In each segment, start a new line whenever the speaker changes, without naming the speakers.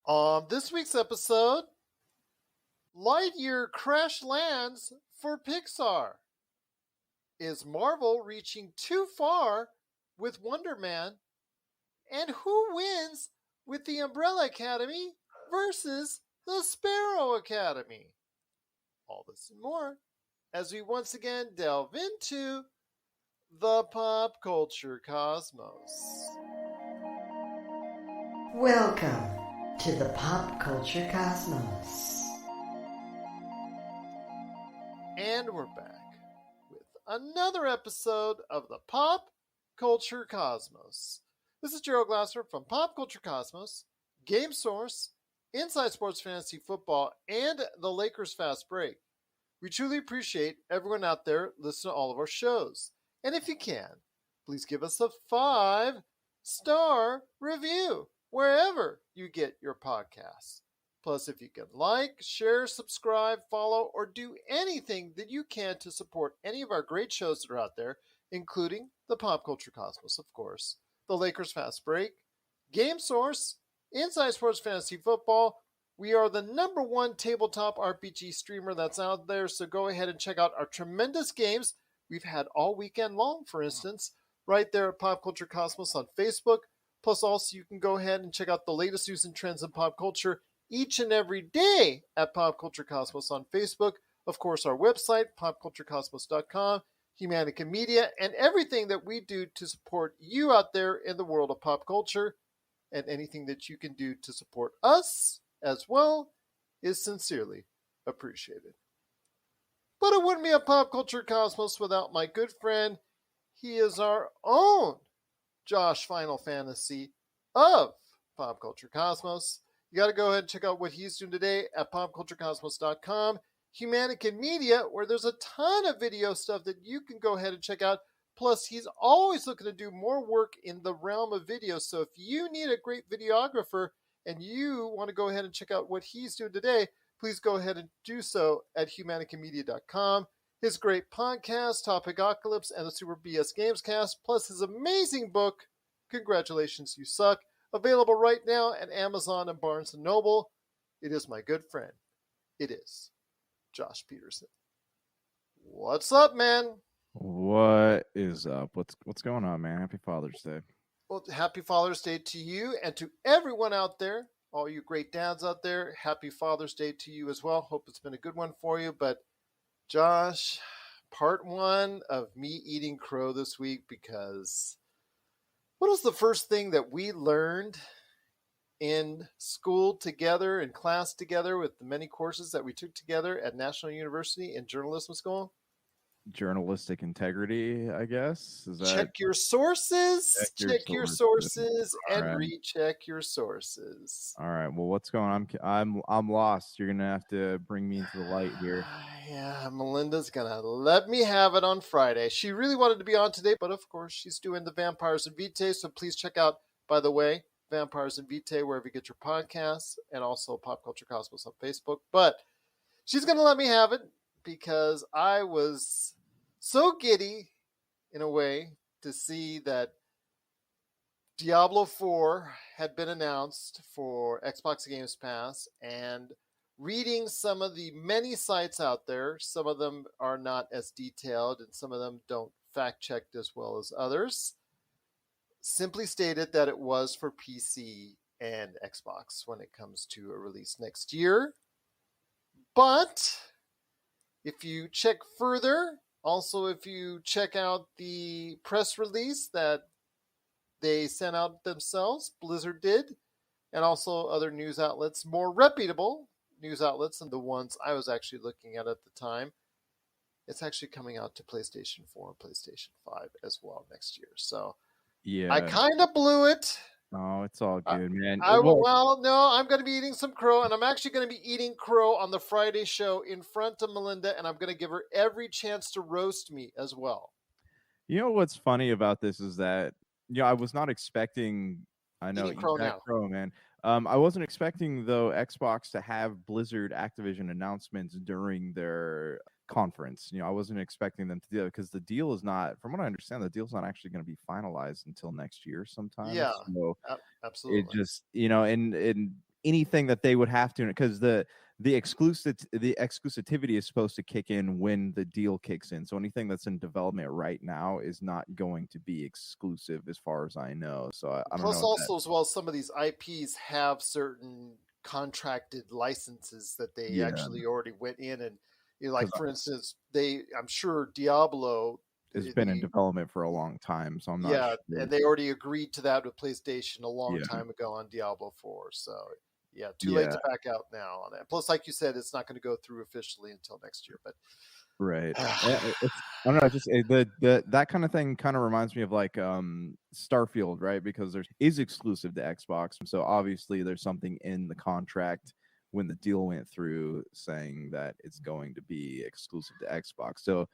On this week's episode, Lightyear crash lands for Pixar. Is Marvel reaching too far with Wonder Man? And who wins with the Umbrella Academy versus the Sparrow Academy? All this and more as we once again delve into the pop culture cosmos.
Welcome to the pop culture cosmos.
And we're back with another episode of the Pop Culture Cosmos. This is Gerald Glassford from Pop Culture Cosmos, Game Source, Inside Sports Fantasy Football, and the Lakers Fast Break. We truly appreciate everyone out there listening to all of our shows. And if you can, please give us a 5-star review wherever you get your podcasts. Plus, if you can like, share, subscribe, follow, or do anything that you can to support any of our great shows that are out there, including the Pop Culture Cosmos, of course, the Lakers Fast Break, Game Source, Inside Sports Fantasy Football. We are the #1 tabletop RPG streamer that's out there, so go ahead and check out our tremendous games we've had all weekend long, for instance, right there at Pop Culture Cosmos on Facebook. Plus, also, you can go ahead and check out the latest news and trends in pop culture each and every day at Pop Culture Cosmos on Facebook. Of course, our website, popculturecosmos.com, Humanica Media, and everything that we do to support you out there in the world of pop culture, and anything that you can do to support us as well is sincerely appreciated. But it wouldn't be a Pop Culture Cosmos without my good friend. He is our own Josh Final Fantasy of Pop Culture Cosmos. You got to go ahead and check out what he's doing today at popculturecosmos.com, Humanica Media, where there's a ton of video stuff that you can go ahead and check out. Plus, he's always looking to do more work in the realm of video. So if you need a great videographer and you want to go ahead and check out what he's doing today, please go ahead and do so at humanicamedia.com. His great podcast, Topicocalypse, and the Super BS Gamescast, plus his amazing book, Congratulations, You Suck, available right now at Amazon and Barnes & Noble. It is my good friend. It is Josh Pederson. What's up, man?
What is up? What's going on, man? Happy Father's Day.
Well, happy Father's Day to you and to everyone out there, all you great dads out there. Happy Father's Day to you as well. Hope it's been a good one for you. But Josh, part 1 of me eating crow this week, because what was the first thing that we learned in school together, in class together, with the many courses that we took together at National University in journalism school?
Journalistic integrity, I guess. Is that...
Check your sources, check your sources, and
right.
recheck your sources.
All right. Well, what's going on? I'm lost. You're gonna have to bring me into the light here.
Yeah, Melinda's gonna let me have it on Friday. She really wanted to be on today, but of course she's doing the Vampires and Vitae. So please check out, by the way, Vampires and Vitae wherever you get your podcasts, and also Pop Culture Cosmos on Facebook. But she's gonna let me have it because I was so giddy, in a way, to see that Diablo 4 had been announced for Xbox Games Pass, and reading some of the many sites out there, some of them are not as detailed and some of them don't fact check as well as others, simply stated that it was for PC and Xbox when it comes to a release next year. But if you check further, also if you check out the press release that they sent out themselves, Blizzard did, and also other news outlets, more reputable news outlets than the ones I was actually looking at the time, it's actually coming out to PlayStation 4 and PlayStation 5 as well next year. So
Yeah.
I kind of blew it.
Oh, it's all good, man.
Well, no, I'm going to be eating some crow, and I'm actually going to be eating crow on the Friday show in front of Melinda, and I'm going to give her every chance to roast me as well.
You know what's funny about this is that, I was not expecting. I know
Eating crow
eat that
now.
crow, man. I wasn't expecting though Xbox to have Blizzard Activision announcements during their conference. I wasn't expecting them to do that because the deal is not, from what I understand, the deal's not actually going to be finalized until next year sometime.
Yeah,
so
absolutely.
it just, and anything that they would have to, because the exclusivity is supposed to kick in when the deal kicks in. So anything that's in development right now is not going to be exclusive, as far as I know. So I don't
Plus,
know that,
also as well, some of these IPs have certain contracted licenses that they
yeah,
actually already went in and, like
because
for instance, I'm sure Diablo,
it's been in
the
development for a long time, so I'm not
yeah,
sure.
and they already agreed to that with PlayStation a long
Yeah,
time ago on Diablo 4. So yeah, too late
yeah.
to back out now on that. Plus, like you said, it's not going to go through officially until next year. But
Right. It's I don't know, just the that kind of thing kind of reminds me of like Starfield, right? Because there is exclusive to Xbox. So obviously there's something in the contract when the deal went through saying that it's going to be exclusive to Xbox. So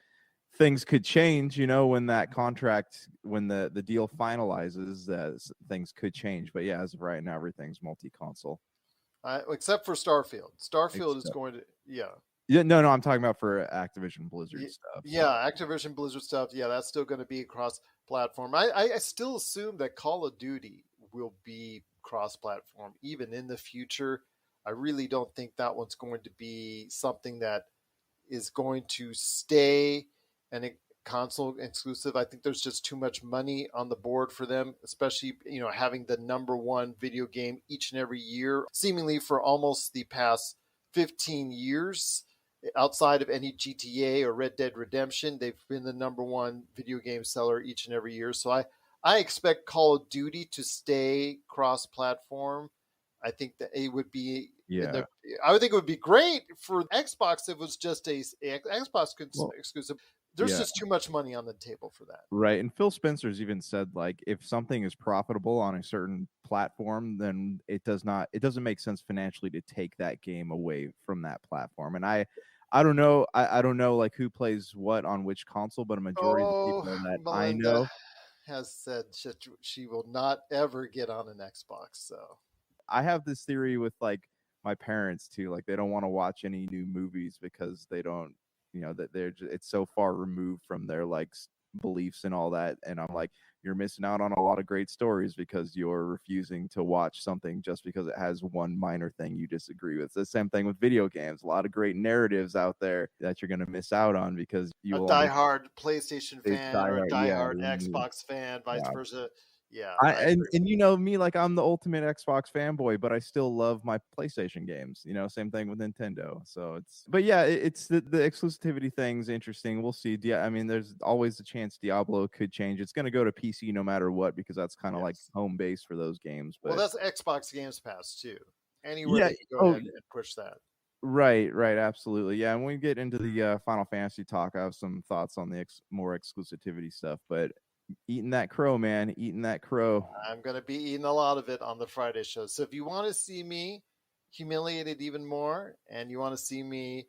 things could change, when that contract, when the deal finalizes, things could change. But yeah, as of right now, everything's multi-console.
except for Starfield. Starfield is
Except,
going to
yeah, no, I'm talking about for Activision Blizzard
Y-
stuff.
Yeah, Activision Blizzard stuff. Yeah, that's still going to be cross platform. I still assume that Call of Duty will be cross platform even in the future. I really don't think that one's going to be something that is going to stay and console exclusive. I think there's just too much money on the board for them, especially having the number one video game each and every year, seemingly for almost the past 15 years. Outside of any GTA or Red Dead Redemption, they've been the number one video game seller each and every year. So I expect Call of Duty to stay cross-platform. I think that it would be
Yeah.
I would think it would be great for Xbox if it was just a Xbox
Well,
exclusive. There's
yeah.
just too much money on the table for that.
Right. And Phil Spencer's even said, like, if something is profitable on a certain platform, then it doesn't make sense financially to take that game away from that platform. And I don't know. I don't know like who plays what on which console, but a majority of the
Oh,
people that I
Melinda
know,
has said she will not ever get on an Xbox. So
I have this theory with like my parents too. Like they don't want to watch any new movies because they don't, that it's so far removed from their like beliefs and all that. And I'm like, you're missing out on a lot of great stories because you're refusing to watch something just because it has one minor thing you disagree with. It's the same thing with video games. A lot of great narratives out there that you're going to miss out on because you
a
will only
diehard PlayStation fan or a
yeah,
diehard Xbox fan, vice versa. Yeah,
I
I
and
agree.
and me, like I'm the ultimate Xbox fanboy, but I still love my PlayStation games. Same thing with Nintendo. So but yeah, it's the exclusivity thing's interesting. We'll see. I mean, there's always the chance Diablo could change. It's going to go to PC no matter what because that's kind of like
Yes.
home base for those games.
Well,
But
that's Xbox Games Pass too. Anywhere
yeah,
they can go
oh
ahead and push that.
right, absolutely. Yeah, and when we get into the Final Fantasy talk, I have some thoughts on the more exclusivity stuff. But eating that crow, man, eating that crow.
I'm going to be eating a lot of it on the Friday show. So if you want to see me humiliated even more and you want to see me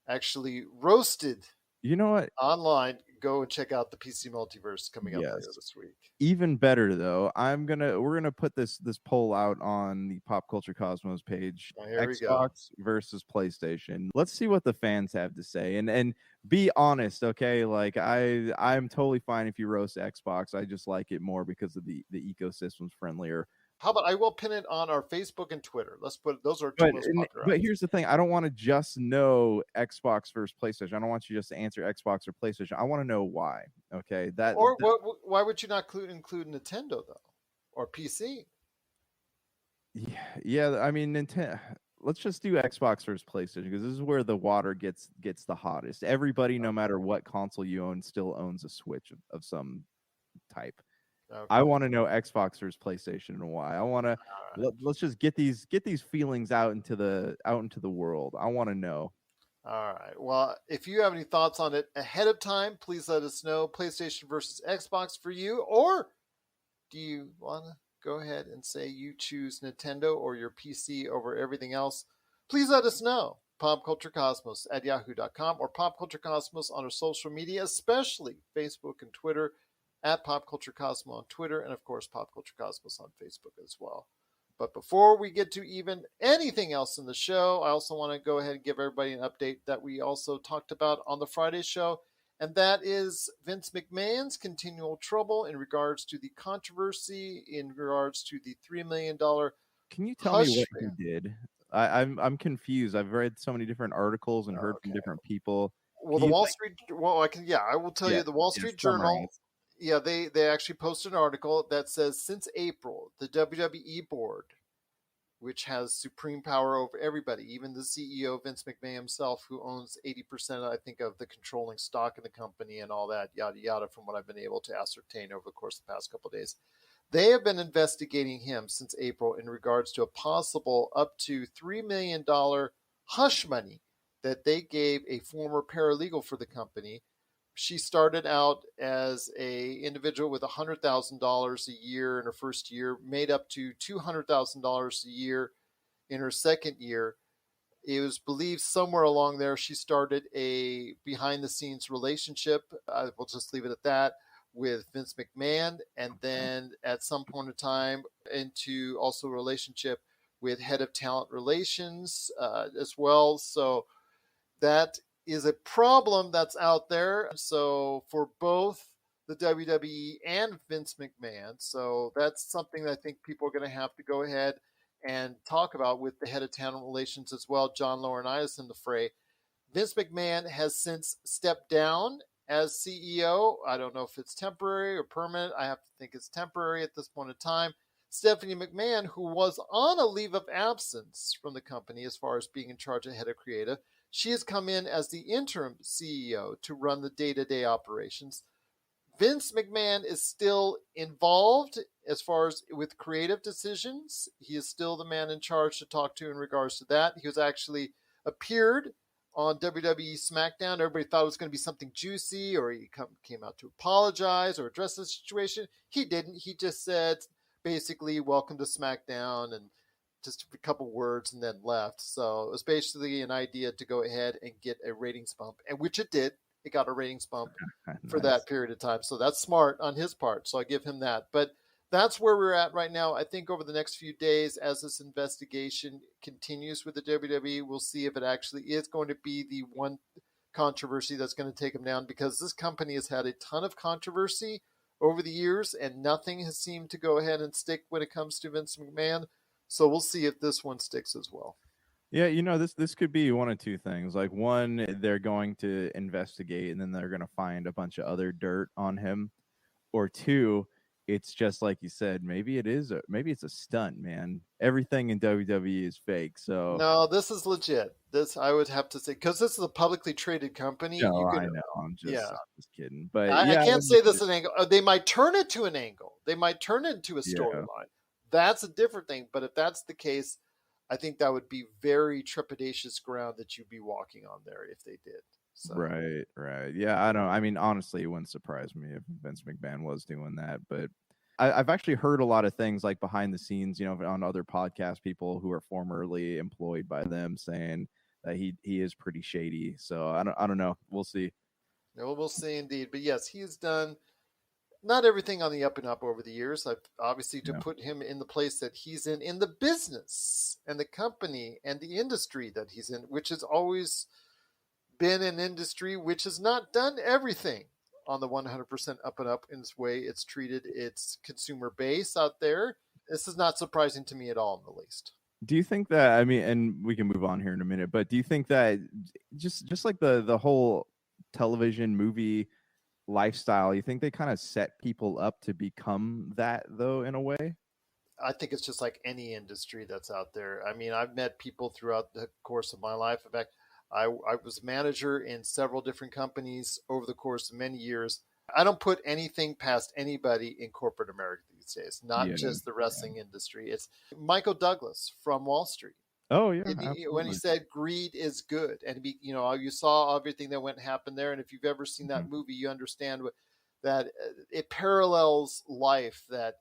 actually roasted
You know what?
online, go and check out the PC Multiverse coming up later
Yes.
this week.
Even better though, we're gonna put this poll out on the Pop Culture Cosmos page.
Now, here we go.
Xbox versus PlayStation. Let's see what the fans have to say, and be honest, okay? Like I'm totally fine if you roast Xbox. I just like it more because of the ecosystem's friendlier.
How about I will pin it on our Facebook and Twitter. Let's put those are two
But
most popular
but
options.
here's the thing: I don't want to just know Xbox versus PlayStation. I don't want you just to answer Xbox or PlayStation. I want to know why. Okay,
Or why would you not include Nintendo though, or PC?
yeah. I mean, Nintendo. Let's just do Xbox versus PlayStation because this is where the water gets the hottest. Everybody, no matter what console you own, still owns a Switch of some type.
Okay.
I want to know Xbox versus PlayStation and why. I want to let's just get these feelings out into the world. I want to know.
All right. Well, if you have any thoughts on it ahead of time, please let us know. PlayStation versus Xbox for you, or do you want to go ahead and say you choose Nintendo or your PC over everything else? Please let us know. PopCultureCosmos at yahoo.com or PopCultureCosmos on our social media, especially Facebook and Twitter, at PopCultureCosmos on Twitter, and of course, PopCultureCosmos on Facebook as well. But before we get to even anything else in the show, I also want to go ahead and give everybody an update that we also talked about on the Friday show, and that is Vince McMahon's continual trouble in regards to the controversy, in regards to the $3 million
Can you tell me what he
Man.
did? I'm confused. I've read so many different articles and heard from different people.
Well,
Can
the
you
Wall
like
Street. Well, I will tell
yeah
you, the Wall
yeah
Street Journal.
summarize?
Yeah, they actually posted an article that says since April, the WWE board, which has supreme power over everybody, even the CEO Vince McMahon himself, who owns 80%, I think, of the controlling stock in the company and all that, yada yada, from what I've been able to ascertain over the course of the past couple of days. They have been investigating him since April in regards to a possible up to $3 million hush money that they gave a former paralegal for the company. She started out as a individual with $100,000 a year in her first year, made up to $200,000 a year in her second year. It was believed somewhere along there she started a behind the scenes relationship. I will just leave it at that, with Vince McMahon, and then at some point in time into also a relationship with head of talent relations as well. So that is a problem that's out there. So for both the WWE and Vince McMahon. So that's something that I think people are going to have to go ahead and talk about with the head of talent relations as well, John Laurinaitis, in the fray. Vince McMahon has since stepped down as CEO. I don't know if it's temporary or permanent. I have to think it's temporary at this point in time. Stephanie McMahon, who was on a leave of absence from the company as far as being in charge of head of creative, she has come in as the interim CEO to run the day-to-day operations. Vince McMahon is still involved as far as with creative decisions. He is still the man in charge to talk to in regards to that. He was actually appeared on WWE SmackDown. Everybody thought it was going to be something juicy, or he came out to apologize or address the situation. He didn't. He just said basically, welcome to SmackDown, and just a couple words and then left. So it was basically an idea to go ahead and get a ratings bump, and which it did. It got a ratings bump for that period of time. So that's smart on his part. So I give him that. But that's where we're at right now. I think over the next few days, as this investigation continues with the WWE, we'll see if it actually is going to be the one controversy that's going to take him down, because this company has had a ton of controversy over the years and nothing has seemed to go ahead and stick when it comes to Vince McMahon. So we'll see if this one sticks as well.
Yeah, this could be one of two things. Like, one, they're going to investigate and then they're going to find a bunch of other dirt on him, or two, it's just like you said, maybe it's a stunt, man. Everything in WWE is fake. So
no, this is legit. This, I would have to say, because this is a publicly traded company.
No, I know. I'm just kidding. But
I
yeah,
can't say this is an angle. They might turn it to an angle. They might turn it into a
Yeah.
storyline. That's a different thing. But if that's the case, I think that would be very trepidatious ground that you'd be walking on there if they did. So.
Right. Yeah, I mean, honestly, it wouldn't surprise me if Vince McMahon was doing that. But I've actually heard a lot of things like behind the scenes, on other podcast people who are formerly employed by them saying that he is pretty shady. So I don't know. We'll see.
No, we'll see indeed. But yes, he has done not everything on the up and up over the years. I've obviously to put him in the place that he's in the business and the company and the industry that he's in, which has always been an industry which has not done everything on the 100% up and up in this way it's treated its consumer base out there. This is not surprising to me at all in the least.
Do you think that, I mean, and we can move on here in a minute, but do you think that just like the whole television movie lifestyle, you think they kind of set people up to become that, though, in a way?
I think it's just like any industry that's out there. I mean, I've met people throughout the course of my life. In fact, I was manager in several different companies over the course of many years. I don't put anything past anybody in corporate America these days, not just the wrestling industry. It's Michael Douglas from Wall Street.
Oh, yeah.
When he said greed is good. And, you saw everything that went and happened there. And if you've ever seen that movie, you understand that it parallels life, that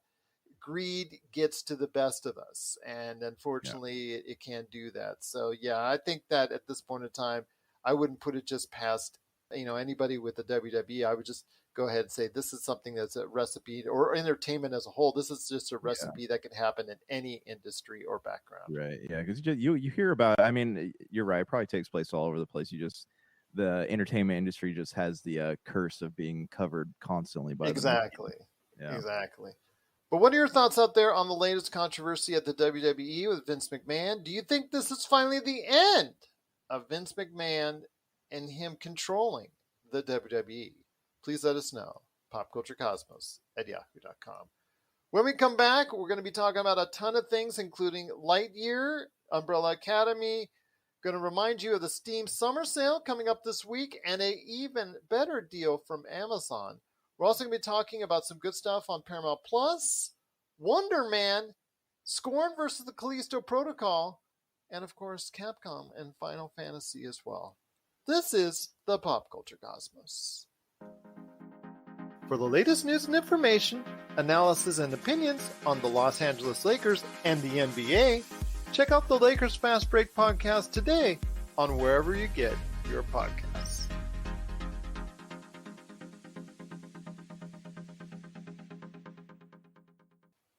greed gets to the best of us. And unfortunately, it can't do that. So, yeah, I think that at this point in time, I wouldn't put it just past, anybody with the WWE. I would just go ahead and say this is something that's a recipe, or entertainment as a whole. This is just a recipe that can happen in any industry or background.
Right. Yeah. Because you hear about, I mean, you're right. It probably takes place all over the place. The entertainment industry just has the curse of being covered constantly by
Exactly.
the media.
Exactly. But what are your thoughts out there on the latest controversy at the WWE with Vince McMahon? Do you think this is finally the end of Vince McMahon and him controlling the WWE? Please let us know. popculturecosmos@yahoo.com. When we come back, we're going to be talking about a ton of things, including Lightyear, Umbrella Academy. Going to remind you of the Steam Summer Sale coming up this week and an even better deal from Amazon. We're also going to be talking about some good stuff on Paramount Plus, Wonder Man, Scorn versus the Callisto Protocol, and of course Capcom and Final Fantasy as well. This is the Pop Culture Cosmos. For the latest news and information, analysis and opinions on the Los Angeles Lakers and the NBA, check out the Lakers Fast Break podcast today on wherever you get your podcasts.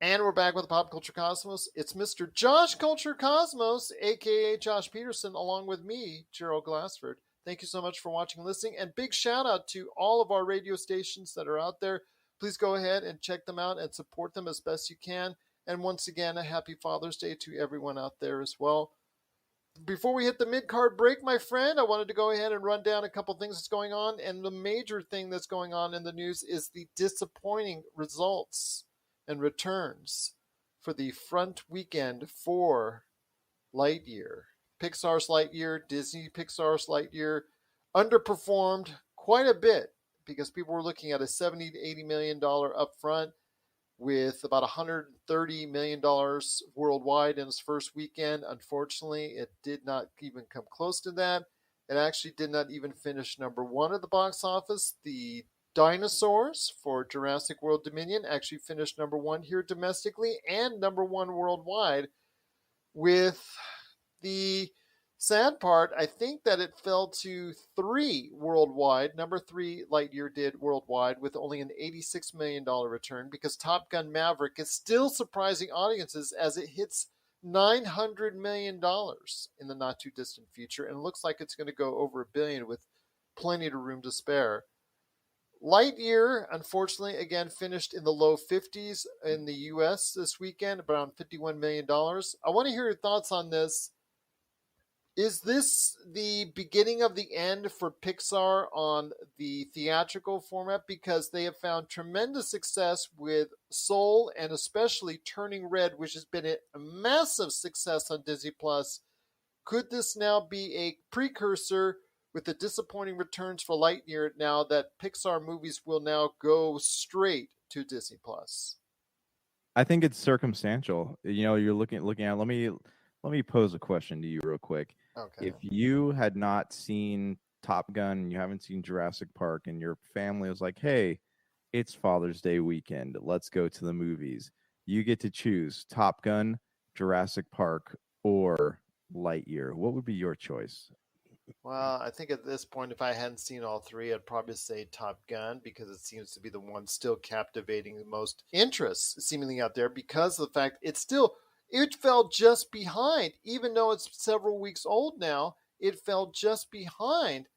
And we're back with the Pop Culture Cosmos. It's Mr. Josh Culture Cosmos, a.k.a. Josh Pederson, along with me, Gerald Glassford. Thank you so much for watching and listening. And big shout out to all of our radio stations that are out there. Please go ahead and check them out and support them as best you can. And once again, a happy Father's Day to everyone out there as well. Before we hit the mid-card break, my friend, I wanted to go ahead and run down a couple things that's going on. And the major thing that's going on in the news is the disappointing results and returns for the front weekend for Lightyear. Pixar's Lightyear, Disney Pixar's Lightyear underperformed quite a bit because people were looking at a $70 to $80 million upfront with about $130 million worldwide in its first weekend. Unfortunately, it did not even come close to that. It actually did not even finish number one at the box office. The Dinosaurs for Jurassic World Dominion actually finished number one here domestically and number one worldwide. With the sad part, I think that it fell to 3 worldwide. Number 3, Lightyear did worldwide with only an $86 million return because Top Gun Maverick is still surprising audiences as it hits $900 million in the not too distant future, and it looks like it's going to go over $1 billion with plenty of room to spare. Lightyear, unfortunately, again, finished in the low 50s in the U.S. this weekend, around $51 million. I want to hear your thoughts on this. Is this the beginning of the end for Pixar on the theatrical format? Because they have found tremendous success with Soul and especially Turning Red, which has been a massive success on Disney+. Could this now be a precursor with the disappointing returns for Lightyear now that Pixar movies will now go straight to Disney+?
I think it's circumstantial. You know, you're looking at. Let me pose a question to you real quick.
Okay.
If you had not seen Top Gun, you haven't seen Jurassic Park, and your family was like, "Hey, it's Father's Day weekend. Let's go to the movies." You get to choose Top Gun, Jurassic Park, or Lightyear. What would be your choice?
Well, I think at this point, if I hadn't seen all three, I'd probably say Top Gun because it seems to be the one still captivating the most interest seemingly out there because of the fact it fell just behind, even though it's several weeks old now, it fell just behind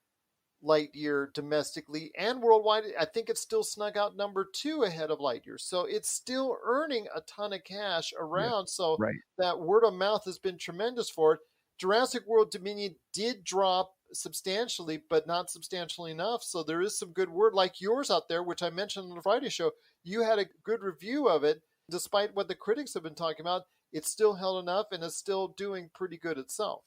Lightyear domestically and worldwide. I think it still snuck out number 2 ahead of Lightyear. So it's still earning a ton of cash around. So that word of mouth has been tremendous for it. Jurassic World Dominion did drop substantially, but not substantially enough. So there is some good word like yours out there, which I mentioned on the Friday show. You had a good review of it. Despite what the critics have been talking about, it's still held enough and is still doing pretty good itself.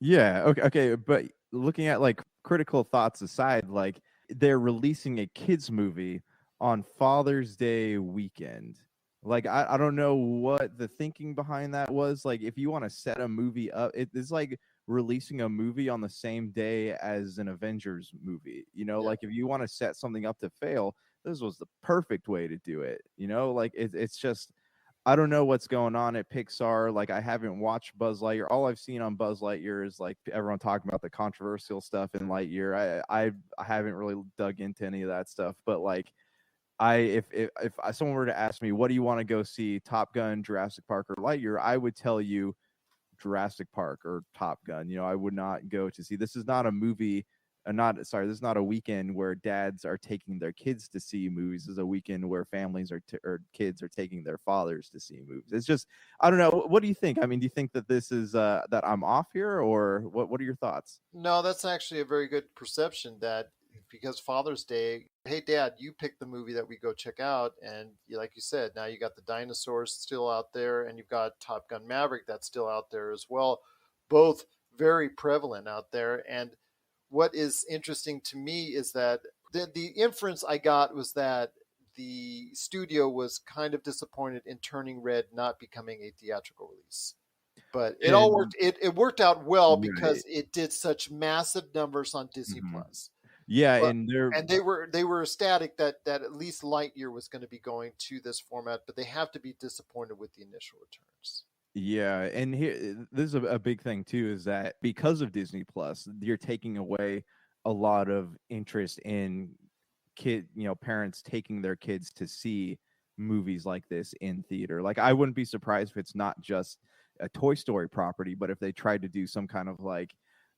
Yeah. Okay. But looking at like critical thoughts aside, like they're releasing a kids movie on Father's Day weekend. Like, I don't know what the thinking behind that was. Like, if you want to set a movie up, it's like releasing a movie on the same day as an Avengers movie. You know, like if you want to set something up to fail, this was the perfect way to do it. You know, like it's just, I don't know what's going on at Pixar. Like, I haven't watched Buzz Lightyear. All I've seen on Buzz Lightyear is like everyone talking about the controversial stuff in Lightyear. I haven't really dug into any of that stuff, but like, if someone were to ask me, what do you want to go see, Top Gun, Jurassic Park, or Lightyear, I would tell you Jurassic Park or Top Gun. You know, I would not go to see. This is not a movie this is not a weekend where dads are taking their kids to see movies. This is a weekend where families or kids are taking their fathers to see movies. It's just, I don't know. What do you think? I mean, do you think that this is that I'm off here, or what are your thoughts?
No, that's actually a very good perception that because Father's Day, hey dad, you pick the movie that we go check out. And like you said, now you got the dinosaurs still out there and you've got Top Gun Maverick that's still out there as well. Both very prevalent out there. And what is interesting to me is that the inference I got was that the studio was kind of disappointed in Turning Red not becoming a theatrical release. But it all
And
worked. It worked out well
right.
because it did such massive numbers on Disney
Mhm.
Plus.
Yeah,
But
and they're
and they were ecstatic that at least Lightyear was going to be going to this format, but they have to be disappointed with the initial returns.
yeah, and here this is a big thing too, is that because of Disney Plus, you're taking away a lot of interest in parents taking their kids to see movies like this in theater. Like, I wouldn't be surprised if it's not just a Toy Story property, but if they tried to do some kind of, like,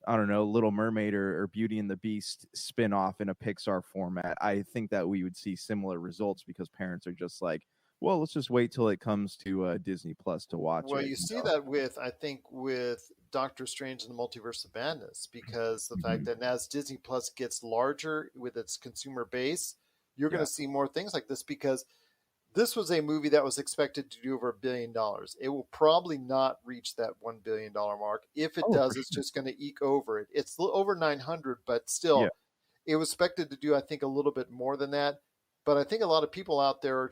I don't know, Little Mermaid or Beauty and the Beast spin-off in a Pixar format, I think that we would see similar results because parents are just like, well, let's just wait till it comes to Disney Plus to watch
Well,
it,
you see that I think, with Doctor Strange and the Multiverse of Madness, because the fact
Mhm.
that as Disney Plus gets larger with its consumer base, you're going
Yeah.
to see more things like this because this was a movie that was expected to do over $1 billion. It will probably not reach that $1 billion mark. If it
Oh, for
does, it's
sure.
just going to eke over it. It's over 900, but
Yeah.
still, it was expected to do, I think, a little bit more than that. But I think a lot of people out there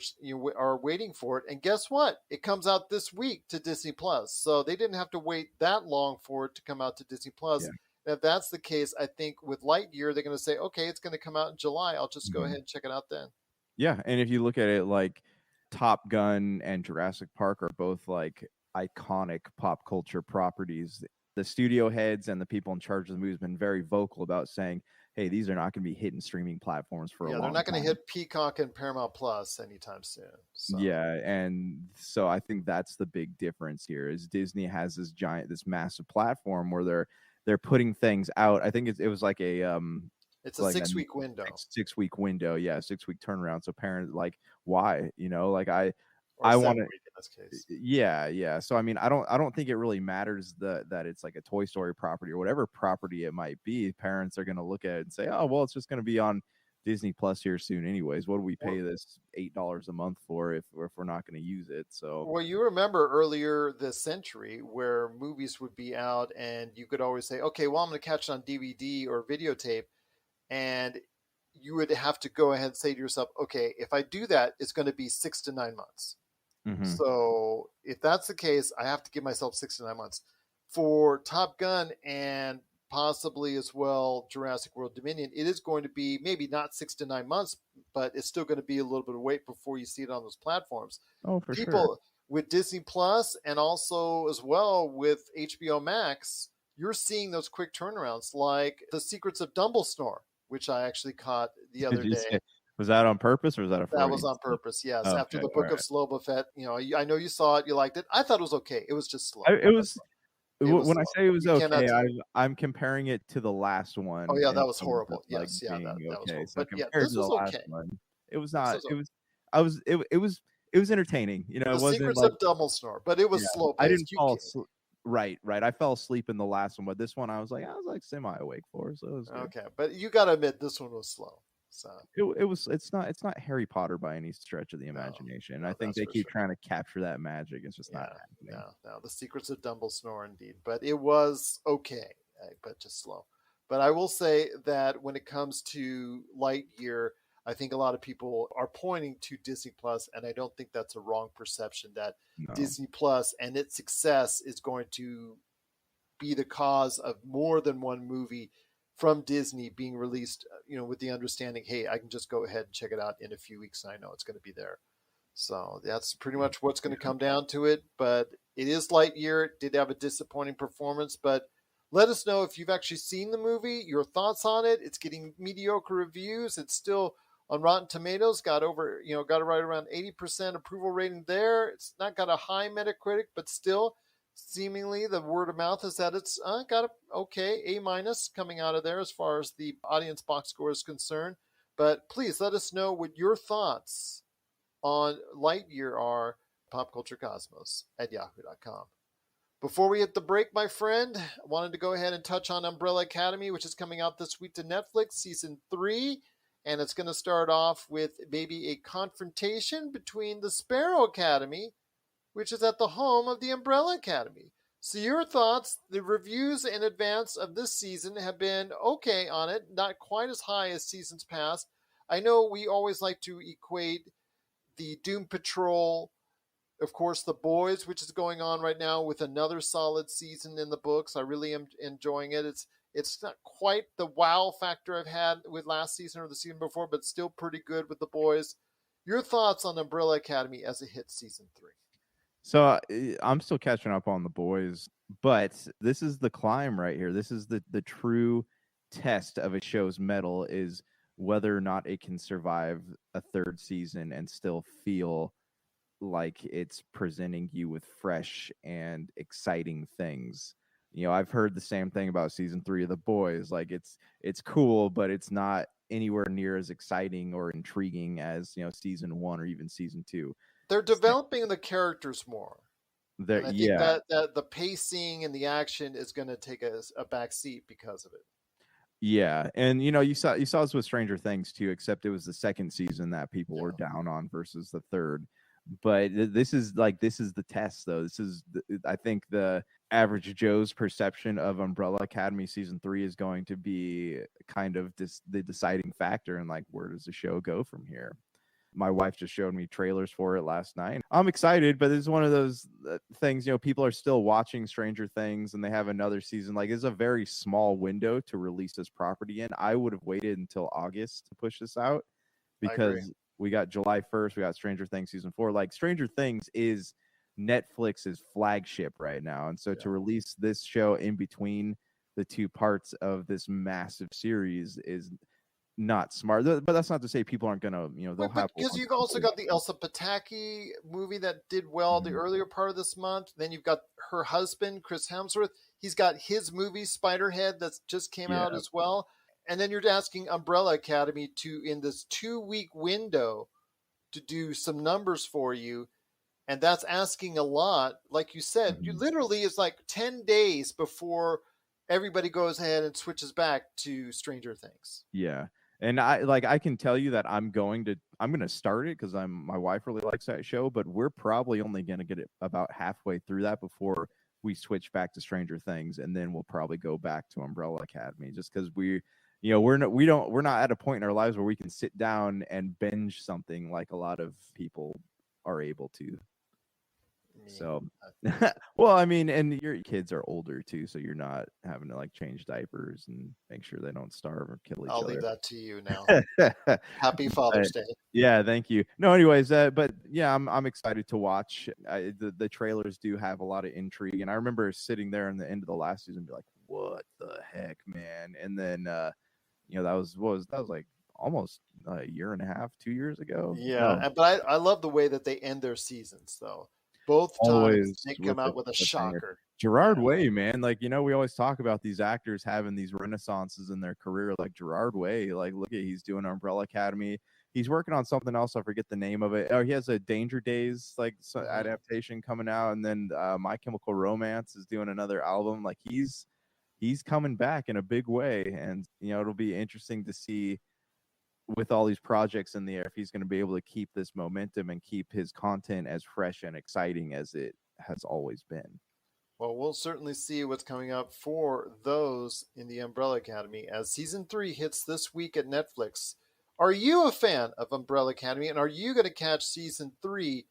are waiting for it. And guess what? It comes out this week to Disney Plus, so they didn't have to wait that long for it to come out to Disney Plus.
Yeah.
And if that's the case, I think with Lightyear, they're going to say, okay, it's going to come out in July. I'll just go
Mhm.
ahead and check it out then.
Yeah, and if you look at it, like, Top Gun and Jurassic Park are both, like, iconic pop culture properties. The studio heads and the people in charge of the movie have been very vocal about saying, "Hey, these are not going to be hitting streaming platforms for a
Yeah, they're
long
not going to
time."
hit Peacock and Paramount Plus anytime soon. So,
Yeah, and so I think that's the big difference here is Disney has this massive platform where they're putting things out. I think it was like
it's a
like a
6 week window,
six week window, yeah, 6 week turnaround. So parents, like, why, like,
or
I want
7 week in this case.
yeah. So I mean, I don't think it really matters that it's like a Toy Story property or whatever property it might be. Parents are going to look at it and say, oh, well, it's just going to be on Disney Plus here soon anyways. What do we pay this $8 a month for if we're not going to use it? So
Well, you remember earlier this century where movies would be out and you could always say, okay, well, I'm going to catch it on DVD or videotape. And you would have to go ahead and say to yourself, okay, if I do that, it's going to be 6 to 9 months.
mhm.
So if that's the case, I have to give myself 6 to 9 months. For Top Gun and possibly as well Jurassic World Dominion, it is going to be maybe not 6 to 9 months, but it's still going to be a little bit of wait before you see it on those platforms.
Oh, for sure.
People with Disney Plus and also as well with HBO Max, you're seeing those quick turnarounds like The Secrets of Dumbledore, which I actually caught the
Did
other
you
day.
say, was that on purpose or was that a
That was
Freudian
on
slip?
purpose. Yes, after
Okay,
the
all
Book of
right.
Slow Buffet, I know you saw it, you liked it. I thought it was okay. It was just slow.
It was,
It was
when I
slow.
say it was
You cannot
okay,
tell.
I'm comparing it to the last
Oh
one
yeah, that
in
was
terms of,
horrible.
like,
Yes, yeah,
being
that was
okay.
horrible.
So
But yeah,
compared
this
to the
was
last
okay.
one, it was
This
not.
was
It
okay.
was. I was. It was entertaining. It
The
wasn't
Secrets
like,
of Dumbledore, but it
yeah.
was slow
I didn't
paced. You
fall
can
asleep. Right. I fell asleep in the last one, but this one I was like semi awake for, so it was good.
okay, but you got to admit this one was slow. So
It was. It's not Harry Potter by any stretch of the
no,
imagination. I
no,
think
that's
they
for
keep
sure.
trying to capture that magic. It's just not
Yeah,
happening.
no, The Secrets of Dumbledore, indeed. But it was okay, but just slow. But I will say that when it comes to Lightyear, I think a lot of people are pointing to Disney Plus, and I don't think that's a wrong perception that
No.
Disney Plus and its success is going to be the cause of more than one movie from Disney being released, with the understanding, hey, I can just go ahead and check it out in a few weeks and I know it's going to be there. So that's pretty much what's going to come down to it. But it is Lightyear. It did have a disappointing performance, but let us know if you've actually seen the movie, your thoughts on it. It's getting mediocre reviews. It's still on Rotten Tomatoes, got it right around 80% approval rating there. It's not got a high Metacritic, but still, Seemingly, the word of mouth is that it's got a okay A- coming out of there as far as the audience box score is concerned. But please let us know what your thoughts on Lightyear are. Popculturecosmos at yahoo.com. Before we hit the break, my friend, I wanted to go ahead and touch on Umbrella Academy, which is coming out this week to Netflix, season 3. And it's going to start off with maybe a confrontation between the Sparrow Academy, which is at the home of the Umbrella Academy. So your thoughts, the reviews in advance of this season have been okay on it, not quite as high as seasons past. I know we always like to equate the Doom Patrol, of course, The Boys, which is going on right now with another solid season in the books. I really am enjoying it. It's not quite the wow factor I've had with last season or the season before, but still pretty good with The Boys. Your thoughts on Umbrella Academy as it hits season 3?
So I'm still catching up on The Boys, but this is the climb right here. This is the true test of a show's mettle, is whether or not it can survive a third season and still feel like it's presenting you with fresh and exciting things. You know, I've heard the same thing about season 3 of The Boys. Like it's cool, but it's not anywhere near as exciting or intriguing as, you know, season 1 or even season 2.
They're developing the characters more. And I think
Yeah.
that the pacing and the action is going to take a back seat because of it.
Yeah, and you know, you saw this with Stranger Things too, except it was the second season that people were
Yeah.
down on versus the third. But this is the test, though. I think the average Joe's perception of Umbrella Academy season 3 is going to be kind of the deciding factor in like, where does the show go from here. My wife just showed me trailers for it last night. I'm excited, but it's one of those things, you know, people are still watching Stranger Things and they have another season. Like, it's a very small window to release this property in. I would have waited until August to push this out, because we got July 1st, we got Stranger Things season 4. Like, Stranger Things is Netflix's flagship right now. And so to release this show in between the two parts of this massive series is not smart. But that's not to say people aren't gonna, you know, they'll have,
because you've also got the Elsa Pataki movie that did well the earlier part of this month. Then you've got her husband, Chris Hemsworth. He's got his movie Spiderhead that's just came out as well. And then you're asking Umbrella Academy to, in this 2-week window, to do some numbers for you. And that's asking a lot. Like you said, you literally, it's like 10 days before everybody goes ahead and switches back to Stranger Things.
Yeah. And I can tell you that I'm going to start it because my wife really likes that show, but we're probably only going to get it about halfway through that before we switch back to Stranger Things, and then we'll probably go back to Umbrella Academy, just because we're not at a point in our lives where we can sit down and binge something like a lot of people are able to. So, well, I mean, and your kids are older too, so you're not having to like change diapers and make sure they don't starve or kill each other.
I'll leave that to you now. Happy Father's Day.
Yeah, thank you. No, anyways, but yeah, I'm excited to watch. The trailers do have a lot of intrigue, and I remember sitting there in the end of the last season and be like, "What the heck, man?" And then, you know, that was like almost a year and a half, 2 years ago.
Yeah, but I love the way that they end their seasons, though. Both times they come out with a shocker.
Gerard Way, man. Like, you know, we always talk about these actors having these renaissances in their career. Like Gerard Way, like, look at, he's doing Umbrella Academy. He's working on something else. I forget the name of it. Oh, he has a Danger Days adaptation coming out, and then My Chemical Romance is doing another album. Like, he's coming back in a big way, and you know, it'll be interesting to see, with all these projects in the air, if he's going to be able to keep this momentum and keep his content as fresh and exciting as it has always been.
Well, we'll certainly see what's coming up for those in the Umbrella Academy as season 3 hits this week at Netflix. Are you a fan of Umbrella Academy, and are you going to catch season 3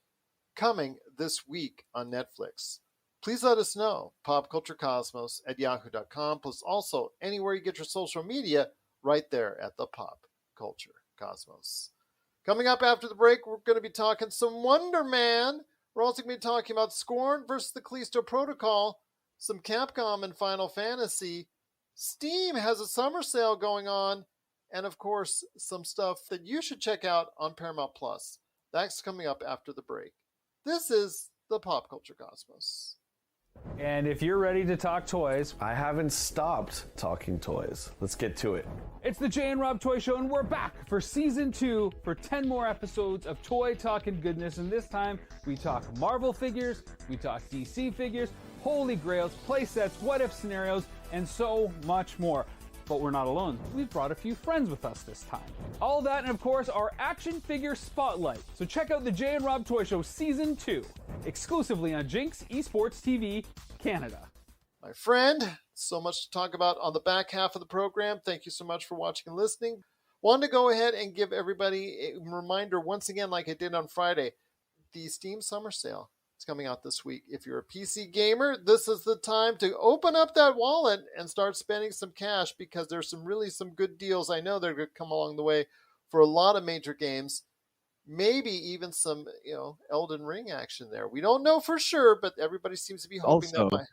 coming this week on Netflix? Please let us know. PopCultureCosmos at yahoo.com, plus also anywhere you get your social media, right there at the Pop Culture Cosmos. Coming up after the break, we're going to be talking some Wonder Man. We're also going to be talking about Scorn versus the Callisto Protocol, some Capcom and Final Fantasy. Steam has a summer sale going on, and of course, some stuff that you should check out on Paramount Plus. That's coming up after the break. This is the Pop Culture Cosmos.
And if you're ready to talk toys,
I haven't stopped talking toys. Let's get to it.
it's the Jay and Rob Toy Show, and we're back for season 2 for 10 more episodes of toy talking goodness. And this time we talk Marvel figures, we talk DC figures, holy grails, play sets, what if scenarios, and so much more. But we're not alone. We've brought a few friends with us this time. All that and of course our action figure spotlight. So check out the Jay and Rob Toy Show season 2, exclusively on Jinx Esports TV Canada.
My friend, so much to talk about on the back half of the program. Thank you so much for watching and listening. Wanted to go ahead and give everybody a reminder once again, like I did on Friday, the Steam Summer Sale. It's coming out this week. If you're a PC gamer, this is the time to open up that wallet and start spending some cash, because there's some good deals. I know they're going to come along the way for a lot of major games. Maybe even some, Elden Ring action there. We don't know for sure, but everybody seems to be hoping
Also,
that.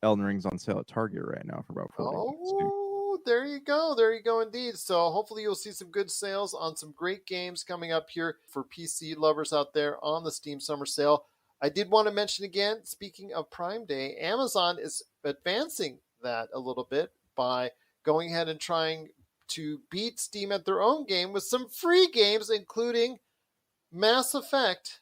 Elden Ring's on sale at Target right now for about $40.
Oh, there you go. There you go indeed. So hopefully you'll see some good sales on some great games coming up here for PC lovers out there on the Steam Summer Sale. I did want to mention again, speaking of Prime Day, Amazon is advancing that a little bit by going ahead and trying to beat Steam at their own game with some free games, including Mass Effect,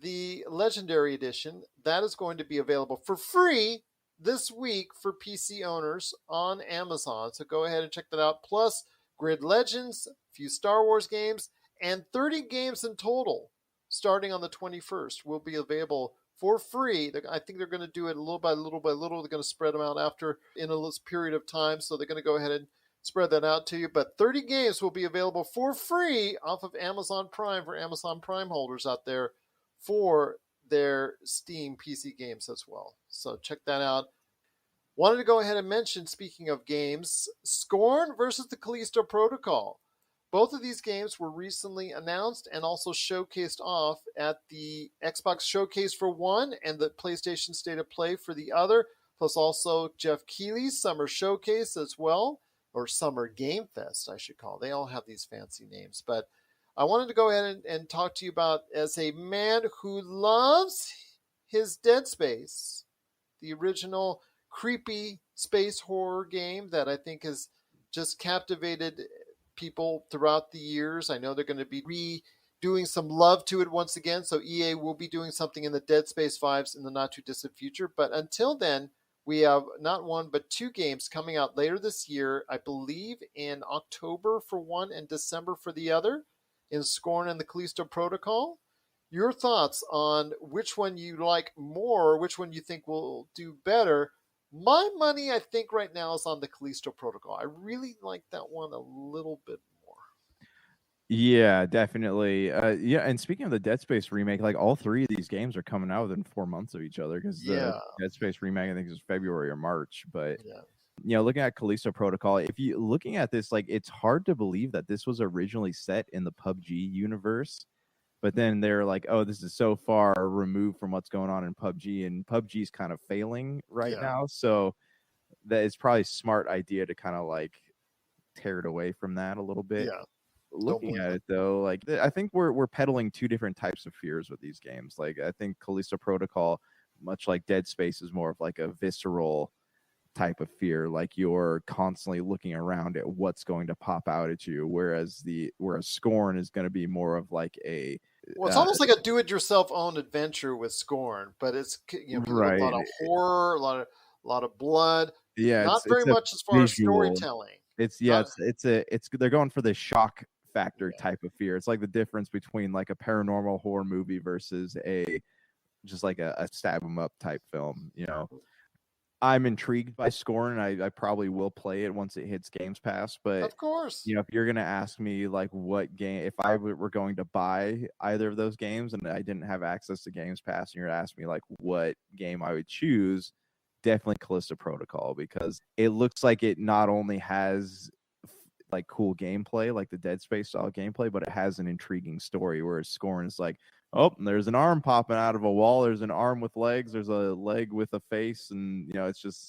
the Legendary Edition. That is going to be available for free this week for PC owners on Amazon. So go ahead and check that out. Plus, Grid Legends, a few Star Wars games, and 30 games in total, starting on the 21st, will be available for free. I think they're going to do it little by little by little. They're going to spread them out after in a period of time. So they're going to go ahead and spread that out to you. But 30 games will be available for free off of Amazon Prime for Amazon Prime holders out there for their Steam PC games as well. So check that out. Wanted to go ahead and mention, speaking of games, Scorn versus the Callisto Protocol. Both of these games were recently announced and also showcased off at the Xbox Showcase for one and the PlayStation State of Play for the other, plus also Jeff Keighley's Summer Showcase as well, or Summer Game Fest, I should call it. They all have these fancy names. But I wanted to go ahead and talk to you about, as a man who loves his Dead Space, the original creepy space horror game that I think has just captivated people throughout the years. I know they're going to be redoing some love to it once again, so EA will be doing something in the Dead Space vibes in the not too distant future. But until then, we have not one but two games coming out later this year, I believe in October for one and December for the other, in Scorn and the Callisto Protocol. Your thoughts on which one you like more, which one you think will do better? My money, I think, right now is on the Callisto Protocol. I really like that one a little bit more.
Yeah, definitely. Yeah, and speaking of the Dead Space remake, like all three of these games are coming out within 4 months of each other, because the Dead Space remake, I think, is February or March. But looking at Callisto Protocol, if you looking at this, like, it's hard to believe that this was originally set in the PUBG universe. But then they're like, oh, this is so far removed from what's going on in PUBG, and PUBG's kind of failing right now. So that is probably a smart idea to kind of like tear it away from that a little bit.
Yeah.
Looking at it though, like, I think we're peddling two different types of fears with these games. Like, I think Callisto Protocol, much like Dead Space, is more of like a visceral type of fear, like you're constantly looking around at what's going to pop out at you, whereas Scorn is going to be more of like a
it's almost like a do-it-yourself own adventure with Scorn, but it's
right.
A lot of horror, a lot of blood.
Yeah,
not very much as far as storytelling.
They're going for the shock factor type of fear. It's like the difference between like a paranormal horror movie versus just like a stab 'em up type film, I'm intrigued by Scorn, and I probably will play it once it hits Games Pass. But
of course,
if you're gonna ask me like what game, if I were going to buy either of those games and I didn't have access to Games Pass, and you're gonna ask me like what game I would choose, definitely Callisto Protocol, because it looks like it not only has like cool gameplay, like the Dead Space style gameplay, but it has an intriguing story. Whereas Scorn is like, oh, there's an arm popping out of a wall. There's an arm with legs. There's a leg with a face. And,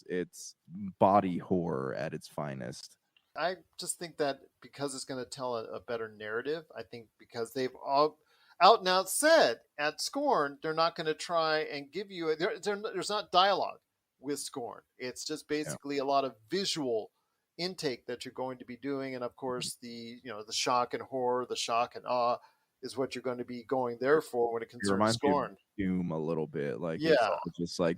it's body horror at its finest.
I just think that because it's going to tell a better narrative, I think because they've all out and out said at Scorn, they're not going to try and give you, there's not dialogue. with Scorn. It's just basically a lot of visual intake that you're going to be doing, and of course the shock and horror, the shock and awe is what you're going to be going there for when it
It
concerns
reminds me of
Scorn.
Doom a little bit. Like
Yeah.
it's all just like,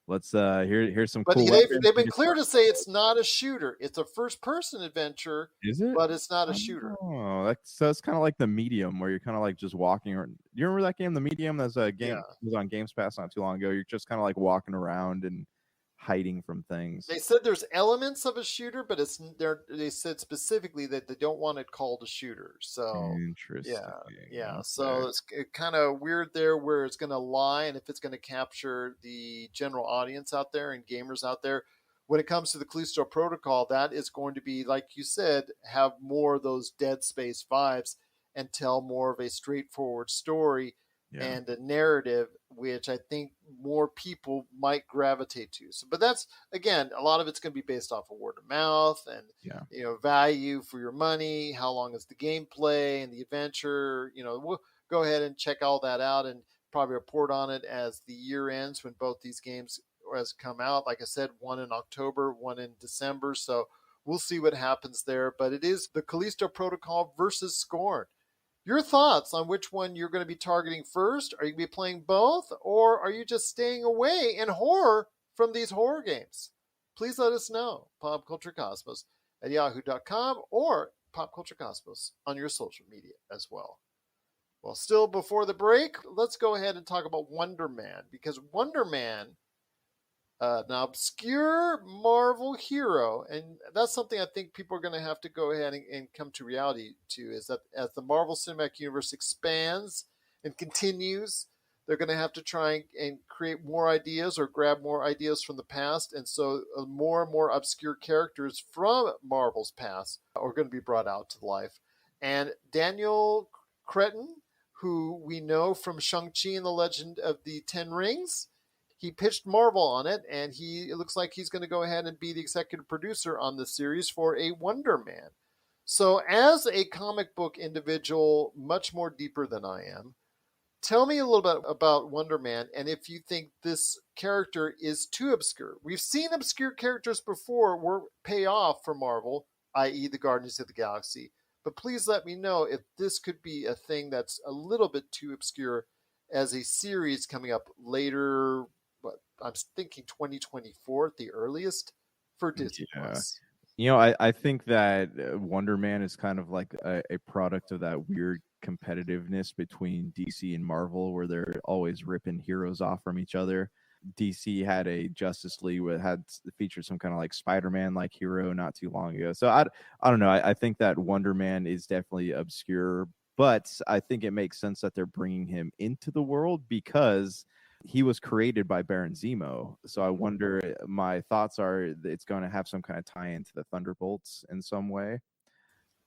let's here's some
But
cool
they've
weapons.
been clear to say it's not a shooter. It's a first-person adventure,
Is it?
but it's not a shooter.
Oh, that's kind of like the Medium, where you're kind of like just walking around. You remember that game, The Medium? That's a game.
Yeah.
It was on Games Pass not too long ago. You're just kind of like walking around and hiding from things.
They said there's elements of a shooter, but they said specifically that they don't want it called a shooter. So
Interesting.
yeah.
Okay.
So it's kind of weird there where it's going to lie, and if it's going to capture the general audience out there and gamers out there. When it comes to the Callisto Protocol, that is going to be, like you said, have more of those Dead Space vibes and tell more of a straightforward story and a narrative, which I think more people might gravitate to. So, but that's, again, a lot of it's going to be based off of word of mouth and value for your money. How long is the gameplay and the adventure? We'll go ahead and check all that out and probably report on it as the year ends when both these games has come out. Like I said, one in October, one in December. So we'll see what happens there. But it is the Callisto Protocol versus Scorn. Your thoughts on which one you're going to be targeting first? Are you going to be playing both? Or are you just staying away in horror from these horror games? Please let us know. PopCultureCosmos at yahoo.com or PopCultureCosmos on your social media as well. Well, still before the break, let's go ahead and talk about Wonder Man, because Wonder Man, an obscure Marvel hero, and that's something I think people are going to have to go ahead and come to reality to, is that as the Marvel Cinematic Universe expands and continues, they're going to have to try and create more ideas or grab more ideas from the past, and so more and more obscure characters from Marvel's past are going to be brought out to life. And Daniel Cretton, who we know from Shang-Chi and the Legend of the Ten Rings, he pitched Marvel on it, and it looks like he's going to go ahead and be the executive producer on the series for a Wonder Man. So as a comic book individual, much more deeper than I am, tell me a little bit about Wonder Man and if you think this character is too obscure. We've seen obscure characters before pay off for Marvel, i.e. the Guardians of the Galaxy. But please let me know if this could be a thing that's a little bit too obscure as a series coming up later. I'm thinking 2024 at the earliest for Disney Plus.
I think that Wonder Man is kind of like a product of that weird competitiveness between DC and Marvel, where they're always ripping heroes off from each other. DC had a Justice League that had featured some kind of like Spider-Man like hero not too long ago. So I don't know. I think that Wonder Man is definitely obscure, but I think it makes sense that they're bringing him into the world because he was created by Baron Zemo. So I wonder, my thoughts are that it's going to have some kind of tie-in to the Thunderbolts in some way.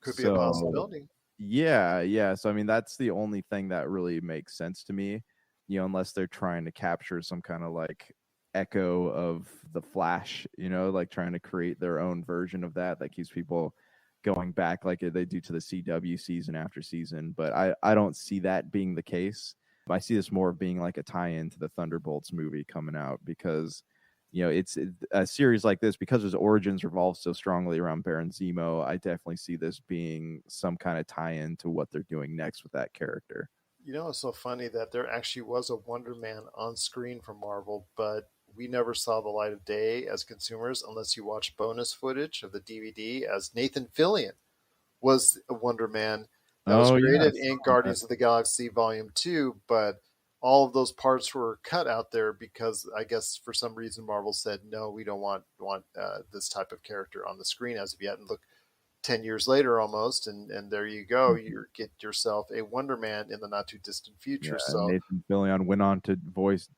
Could be a possibility.
Yeah. So, I mean, that's the only thing that really makes sense to me, unless they're trying to capture some kind of like echo of the Flash, like trying to create their own version of that keeps people going back like they do to the CW season after season. But I don't see that being the case. I see this more of being like a tie-in to the Thunderbolts movie coming out because, it's a series like this, because its origins revolve so strongly around Baron Zemo. I definitely see this being some kind of tie-in to what they're doing next with that character.
It's so funny that there actually was a Wonder Man on screen from Marvel, but we never saw the light of day as consumers unless you watch bonus footage of the DVD as Nathan Fillion was a Wonder Man that was created in Guardians of the Galaxy Volume 2, but all of those parts were cut out there because I guess for some reason Marvel said, no, we don't want this type of character on the screen as of yet. And look, 10 years later almost, and there you go. You get yourself a Wonder Man in the not too distant future. So
Nathan Fillion went on to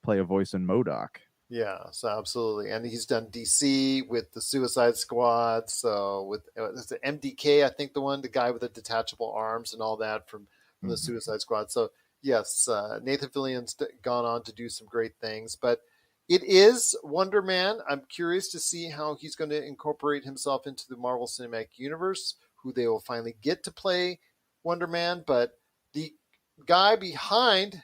play a voice in MODOK.
Yeah, so absolutely. And he's done DC with the Suicide Squad. So with the MDK, I think the guy with the detachable arms and all that from the Suicide Squad. So yes, Nathan Fillion's gone on to do some great things. But it is Wonder Man. I'm curious to see how he's going to incorporate himself into the Marvel Cinematic Universe, who they will finally get to play Wonder Man. But the guy behind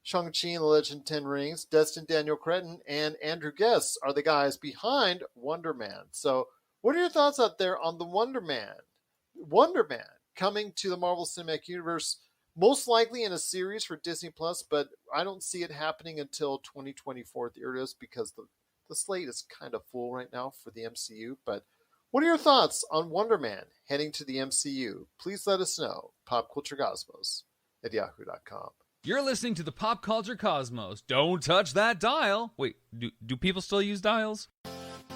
Shang-Chi and the Legend of Ten Rings, Destin Daniel Cretton, and Andrew Guest are the guys behind Wonder Man. So what are your thoughts out there on the Wonder Man? Wonder Man coming to the Marvel Cinematic Universe, most likely in a series for Disney Plus, but I don't see it happening until 2024 at the earliest because the slate is kind of full right now for the MCU. But what are your thoughts on Wonder Man heading to the MCU? Please let us know. PopCultureCosmos@yahoo.com.
You're listening to the Pop Culture Cosmos. Don't touch that dial. Wait, do people still use dials?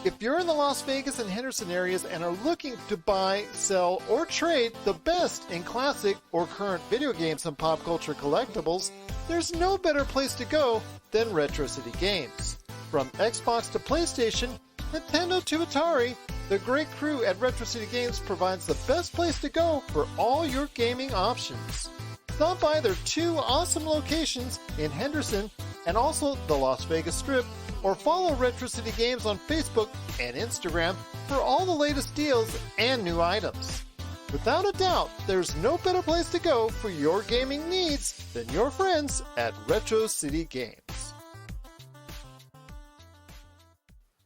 If you're in the Las Vegas and Henderson areas and are looking to buy, sell, or trade the best in classic or current video games and pop culture collectibles, there's no better place to go than Retro City Games. From Xbox to PlayStation, Nintendo to Atari, the great crew at Retro City Games provides the best place to go for all your gaming options. Stop by their 2 awesome locations in Henderson and also the Las Vegas Strip, or follow Retro City Games on Facebook and Instagram for all the latest deals and new items. Without a doubt, there's no better place to go for your gaming needs than your friends at Retro City Games.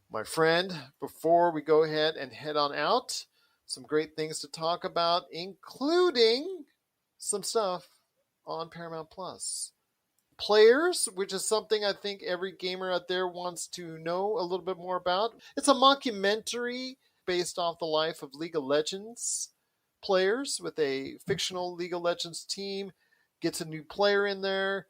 My friend, before we go ahead and head on out, some great things to talk about, including some stuff on Paramount Plus. Players, which is something I think every gamer out there wants to know a little bit more about. It's a mockumentary based off the life of League of Legends players with a fictional League of Legends team. Gets a new player in there.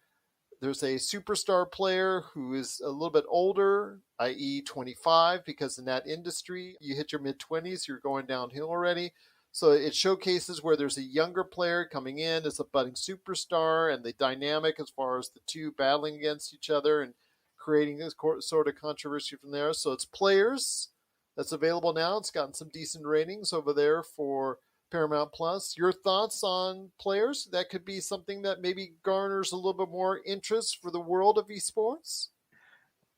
There's a superstar player who is a little bit older, i.e. 25, because in that industry, you hit your mid-20s, you're going downhill already. So it showcases where there's a younger player coming in as a budding superstar and the dynamic as far as the two battling against each other and creating this sort of controversy from there. So it's Players that's available now. It's gotten some decent ratings over there for Paramount Plus. Your thoughts on Players? That could be something that maybe garners a little bit more interest for the world of esports?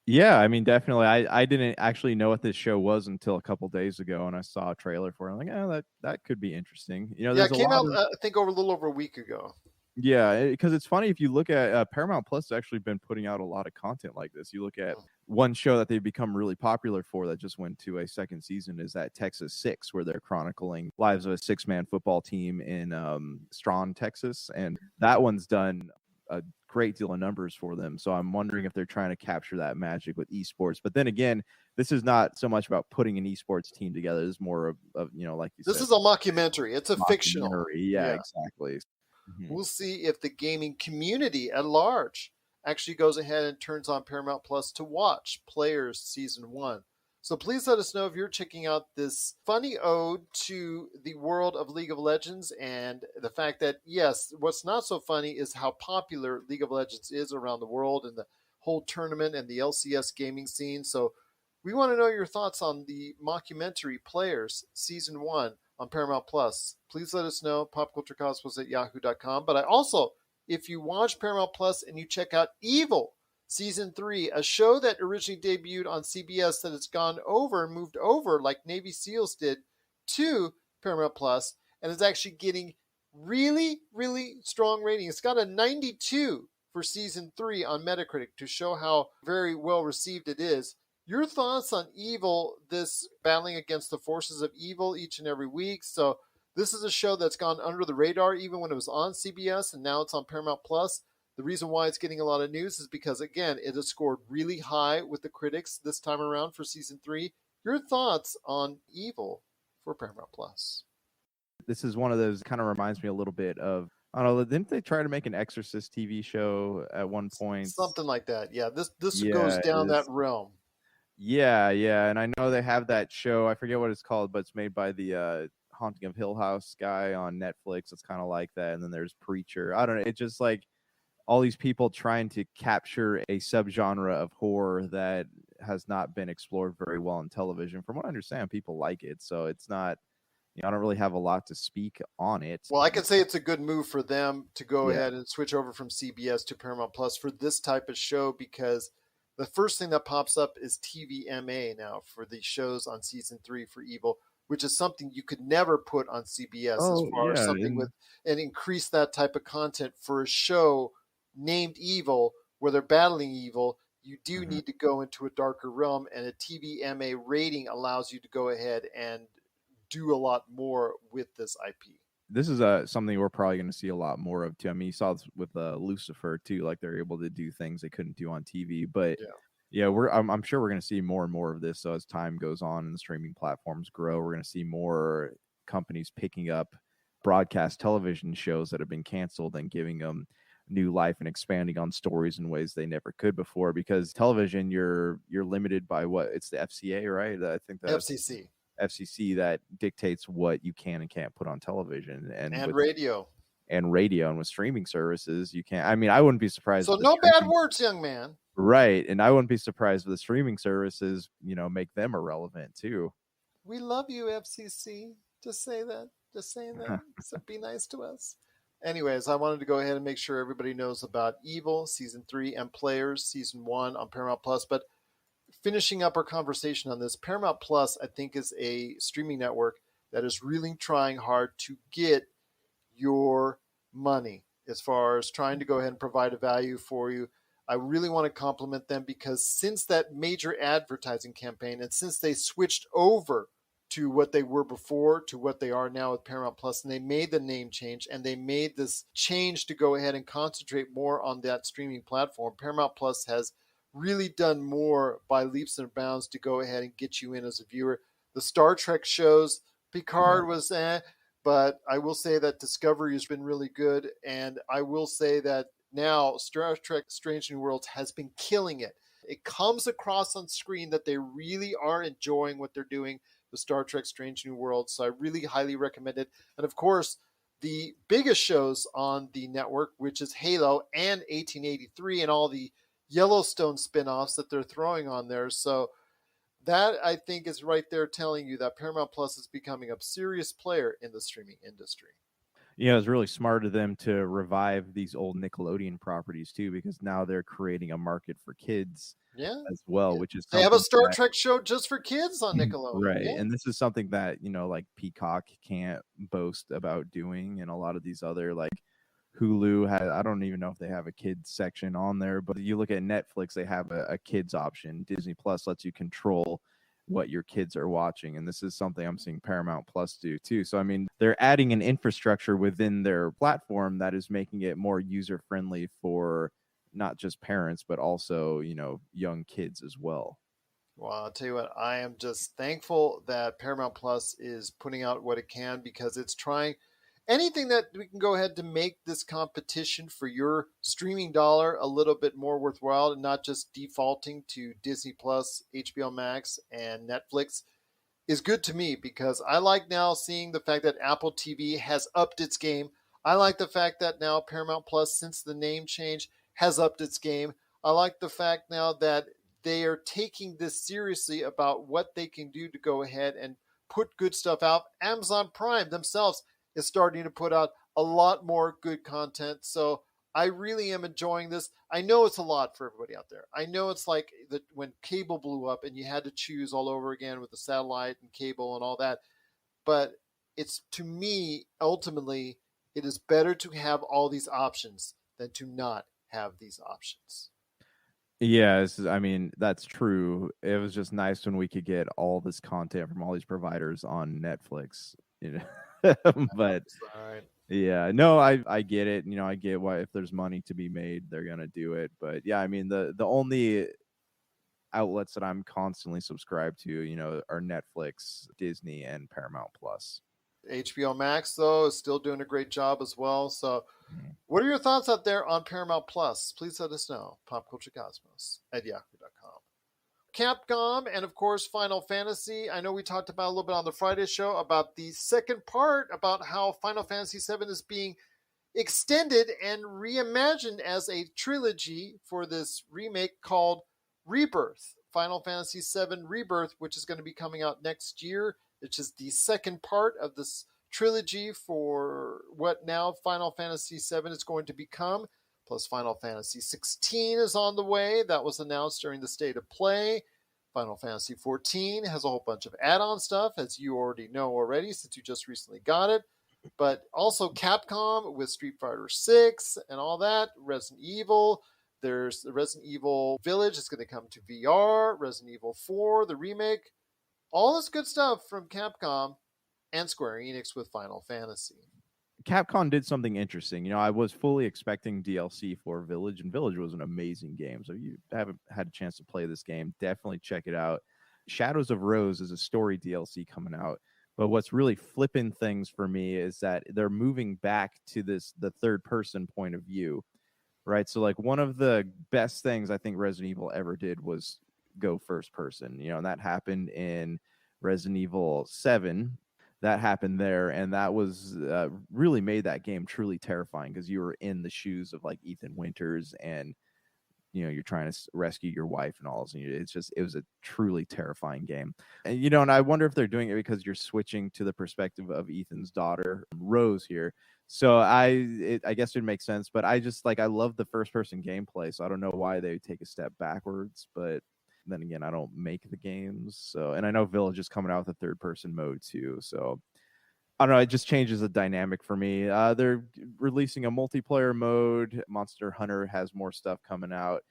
Yeah, I mean, definitely. I didn't actually know what this show was until a couple days ago, and I saw a trailer for it. I'm like, oh, that could be interesting. You know,
Yeah,
there's
it came out,
of,
I think, over a little over a week ago.
Yeah, because it's funny if you look at Paramount Plus has actually been putting out a lot of content like this. You look at one show that they've become really popular for that just went to a second season is that Texas 6, where they're chronicling lives of a 6-man football team in Strawn, Texas, and that one's done a great deal of numbers for them. So I'm wondering if they're trying to capture that magic with esports. But then again, this is not so much about putting an esports team together. It's more of you know, like you said.
This is a mockumentary. It's a fictional.
Yeah, exactly. Mm-hmm.
We'll see if the gaming community at large actually goes ahead and turns on Paramount Plus to watch Players Season 1. So please let us know if you're checking out this funny ode to the world of League of Legends and the fact that, yes, what's not so funny is how popular League of Legends is around the world and the whole tournament and the LCS gaming scene. So we want to know your thoughts on the mockumentary Players Season 1 on Paramount Plus. Please let us know, popculturecosmos@yahoo.com. But I also, if you watch Paramount Plus and you check out Evil Season 3, a show that originally debuted on CBS that has gone over and moved over like Navy SEALs did to Paramount Plus and is actually getting really, really strong ratings. It's got a 92 for Season 3 on Metacritic to show how very well received it is. Your thoughts on Evil, this battling against the forces of evil each and every week. So this is a show that's gone under the radar even when it was on CBS and now it's on Paramount Plus. The reason why it's getting a lot of news is because, again, it has scored really high with the critics this time around for Season 3. Your thoughts on Evil for Paramount Plus?
This is one of those, kind of reminds me a little bit of, I don't know, didn't they try to make an Exorcist TV show at one point?
Something like that. Yeah, this goes down that realm.
Yeah, and I know they have that show, I forget what it's called, but it's made by the Haunting of Hill House guy on Netflix. It's kind of like that. And then there's Preacher. I don't know, it's just like all these people trying to capture a subgenre of horror that has not been explored very well on television. From what I understand, people like it. So it's not, you know, I don't really have a lot to speak on it.
Well, I can say it's a good move for them to go ahead and switch over from CBS to Paramount Plus for this type of show, because the first thing that pops up is TVMA now for the shows on Season 3 for Evil, which is something you could never put on CBS as far as something with and increase that type of content for a show named Evil where they're battling evil, you do need to go into a darker realm, and a TVMA rating allows you to go ahead and do a lot more with this IP.
This is something we're probably going to see a lot more of too. I mean, you saw this with Lucifer too, like they're able to do things they couldn't do on TV. But yeah, I'm sure we're going to see more and more of this. So as time goes on and the streaming platforms grow, we're going to see more companies picking up broadcast television shows that have been canceled and giving them new life and expanding on stories in ways they never could before. Because television, you're limited by what? It's the FCA, right? I think the FCC that dictates what you can and can't put on television and
radio.
And with streaming services, you can't. I mean, I wouldn't be surprised.
So no bad words, young man.
Right, and I wouldn't be surprised if the streaming services, make them irrelevant too.
We love you, FCC. Just say that. Just saying that. So be nice to us. Anyways, I wanted to go ahead and make sure everybody knows about Evil Season 3 and Players Season 1 on Paramount Plus. But finishing up our conversation on this, Paramount Plus, I think, is a streaming network that is really trying hard to get your money as far as trying to go ahead and provide a value for you. I really want to compliment them because since that major advertising campaign and since they switched over to what they were before to what they are now with Paramount Plus, and they made the name change and they made this change to go ahead and concentrate more on that streaming platform, Paramount Plus has really done more by leaps and bounds to go ahead and get you in as a viewer. The Star Trek shows, Picard was but I will say that Discovery has been really good, and I will say that now Star Trek Strange New Worlds has been killing it. It comes across on screen that they really are enjoying what they're doing with Star Trek Strange New Worlds, so I really highly recommend it. And of course, the biggest shows on the network, which is Halo and 1883 and all the Yellowstone spin-offs that they're throwing on there. So that, I think, is right there telling you that Paramount Plus is becoming a serious player in the streaming industry.
Yeah, it's really smart of them to revive these old Nickelodeon properties too, because now they're creating a market for kids as well, which is
they have a Star Trek show just for kids on Nickelodeon.
Right. Yeah. And this is something that, like Peacock can't boast about doing, and a lot of these other like Hulu has, I don't even know if they have a kids section on there, but you look at Netflix, they have a kids option. Disney Plus lets you control what your kids are watching, and this is something I'm seeing Paramount Plus do too. So I mean, they're adding an infrastructure within their platform that is making it more user friendly for not just parents but also young kids as well.
Well, I'll tell you what, I am just thankful that Paramount Plus is putting out what it can, because it's trying anything that we can go ahead to make this competition for your streaming dollar a little bit more worthwhile and not just defaulting to Disney Plus, HBO Max, and Netflix is good to me, because I like now seeing the fact that Apple TV has upped its game. I like the fact that now Paramount Plus, since the name change, has upped its game. I like the fact now that they are taking this seriously about what they can do to go ahead and put good stuff out. Amazon Prime themselves is starting to put out a lot more good content. So I really am enjoying this. I know it's a lot for everybody out there. I know it's like when cable blew up and you had to choose all over again with the satellite and cable and all that. But it's, to me, ultimately, it is better to have all these options than to not have these options.
Yeah, I mean, that's true. It was just nice when we could get all this content from all these providers on Netflix, but yeah, no, I get it. I get why, if there's money to be made, they're gonna do it. But yeah, I mean, the only outlets that I'm constantly subscribed to, are Netflix, Disney, and Paramount Plus.
HBO Max, though, is still doing a great job as well. So what are your thoughts out there on Paramount Plus? Please let us know. popculturecosmos@yahoo.com. Capcom and, of course, Final Fantasy. I know we talked about a little bit on the Friday show about the second part, about how Final Fantasy VII is being extended and reimagined as a trilogy for this remake called Rebirth. Final Fantasy VII Rebirth, which is going to be coming out next year, which is the second part of this trilogy for what now Final Fantasy VII is going to become. Plus Final Fantasy 16 is on the way. That was announced during the State of Play. Final Fantasy 14 has a whole bunch of add-on stuff, as you already know already, since you just recently got it. But also Capcom with Street Fighter 6 and all that. Resident Evil. There's the Resident Evil Village is going to come to VR, Resident Evil 4, the remake, all this good stuff from Capcom and Square Enix with Final Fantasy.
Capcom did something interesting. You know, I was fully expecting DLC for Village, and Village was an amazing game. So if you haven't had a chance to play this game, definitely check it out. Shadows of Rose is a story DLC coming out. But what's really flipping things for me is that they're moving back to the third person point of view, right? So like one of the best things I think Resident Evil ever did was go first person, you know, and that happened in Resident Evil 7. That happened there, and that was really made that game truly terrifying because you were in the shoes of like Ethan Winters, and you know you're trying to rescue your wife and all this. And it was a truly terrifying game. And you know, and I wonder if they're doing it because you're switching to the perspective of Ethan's daughter Rose here. So I guess it makes sense, but I just I love the first person gameplay, so I don't know why they would take a step backwards, but then again, I don't make the games. So, and I know Village is coming out with a third person mode too. So I don't know. It just changes the dynamic for me. They're releasing a multiplayer mode. Monster Hunter has more stuff coming out.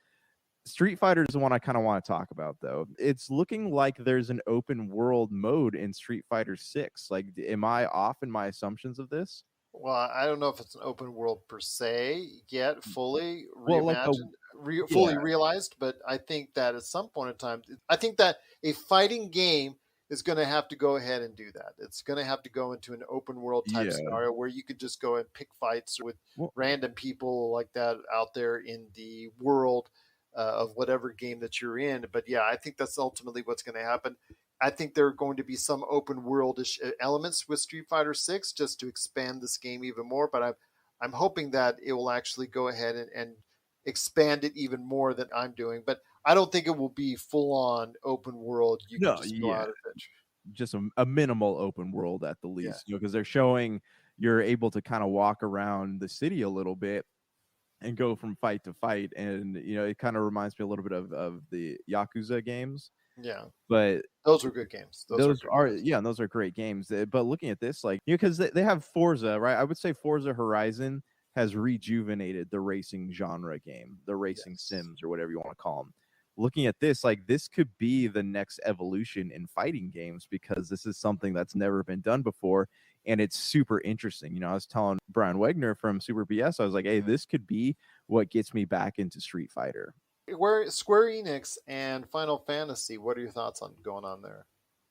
Street Fighter is the one I kind of want to talk about, though. It's looking like there's an open world mode in Street Fighter 6. Like, am I off in my assumptions of this?
Well, I don't know if it's an open world per se yet, fully
Well,
reimagined, fully realized, but I think that at some point in time, I think that a fighting game is going to have to go ahead and do that. It's going to have to go into an open world type scenario where you could just go and pick fights with random people like that out there in the world of whatever game that you're in. But yeah, I think that's ultimately what's going to happen. I think there are going to be some open world-ish elements with Street Fighter 6 just to expand this game even more. But I'm hoping that it will actually go ahead and expand it even more than I'm doing. But I don't think it will be full-on open world. You can just go out of it.
Just a minimal open world at the least, you know, because they're showing you're able to kind of walk around the city a little bit and go from fight to fight. And, you know, it kind of reminds me a little bit of the Yakuza games.
Yeah,
but
those were good games.
Those are great games. But looking at this, like, you know, because they have Forza, right? I would say Forza Horizon has rejuvenated the racing genre game, the racing sims, or whatever you want to call them. Looking at this, like, this could be the next evolution in fighting games because this is something that's never been done before, and it's super interesting. You know, I was telling Brian Wegner from Super BS, I was like, hey, this could be what gets me back into Street Fighter.
Where Square Enix and Final Fantasy, what are your thoughts on going on there?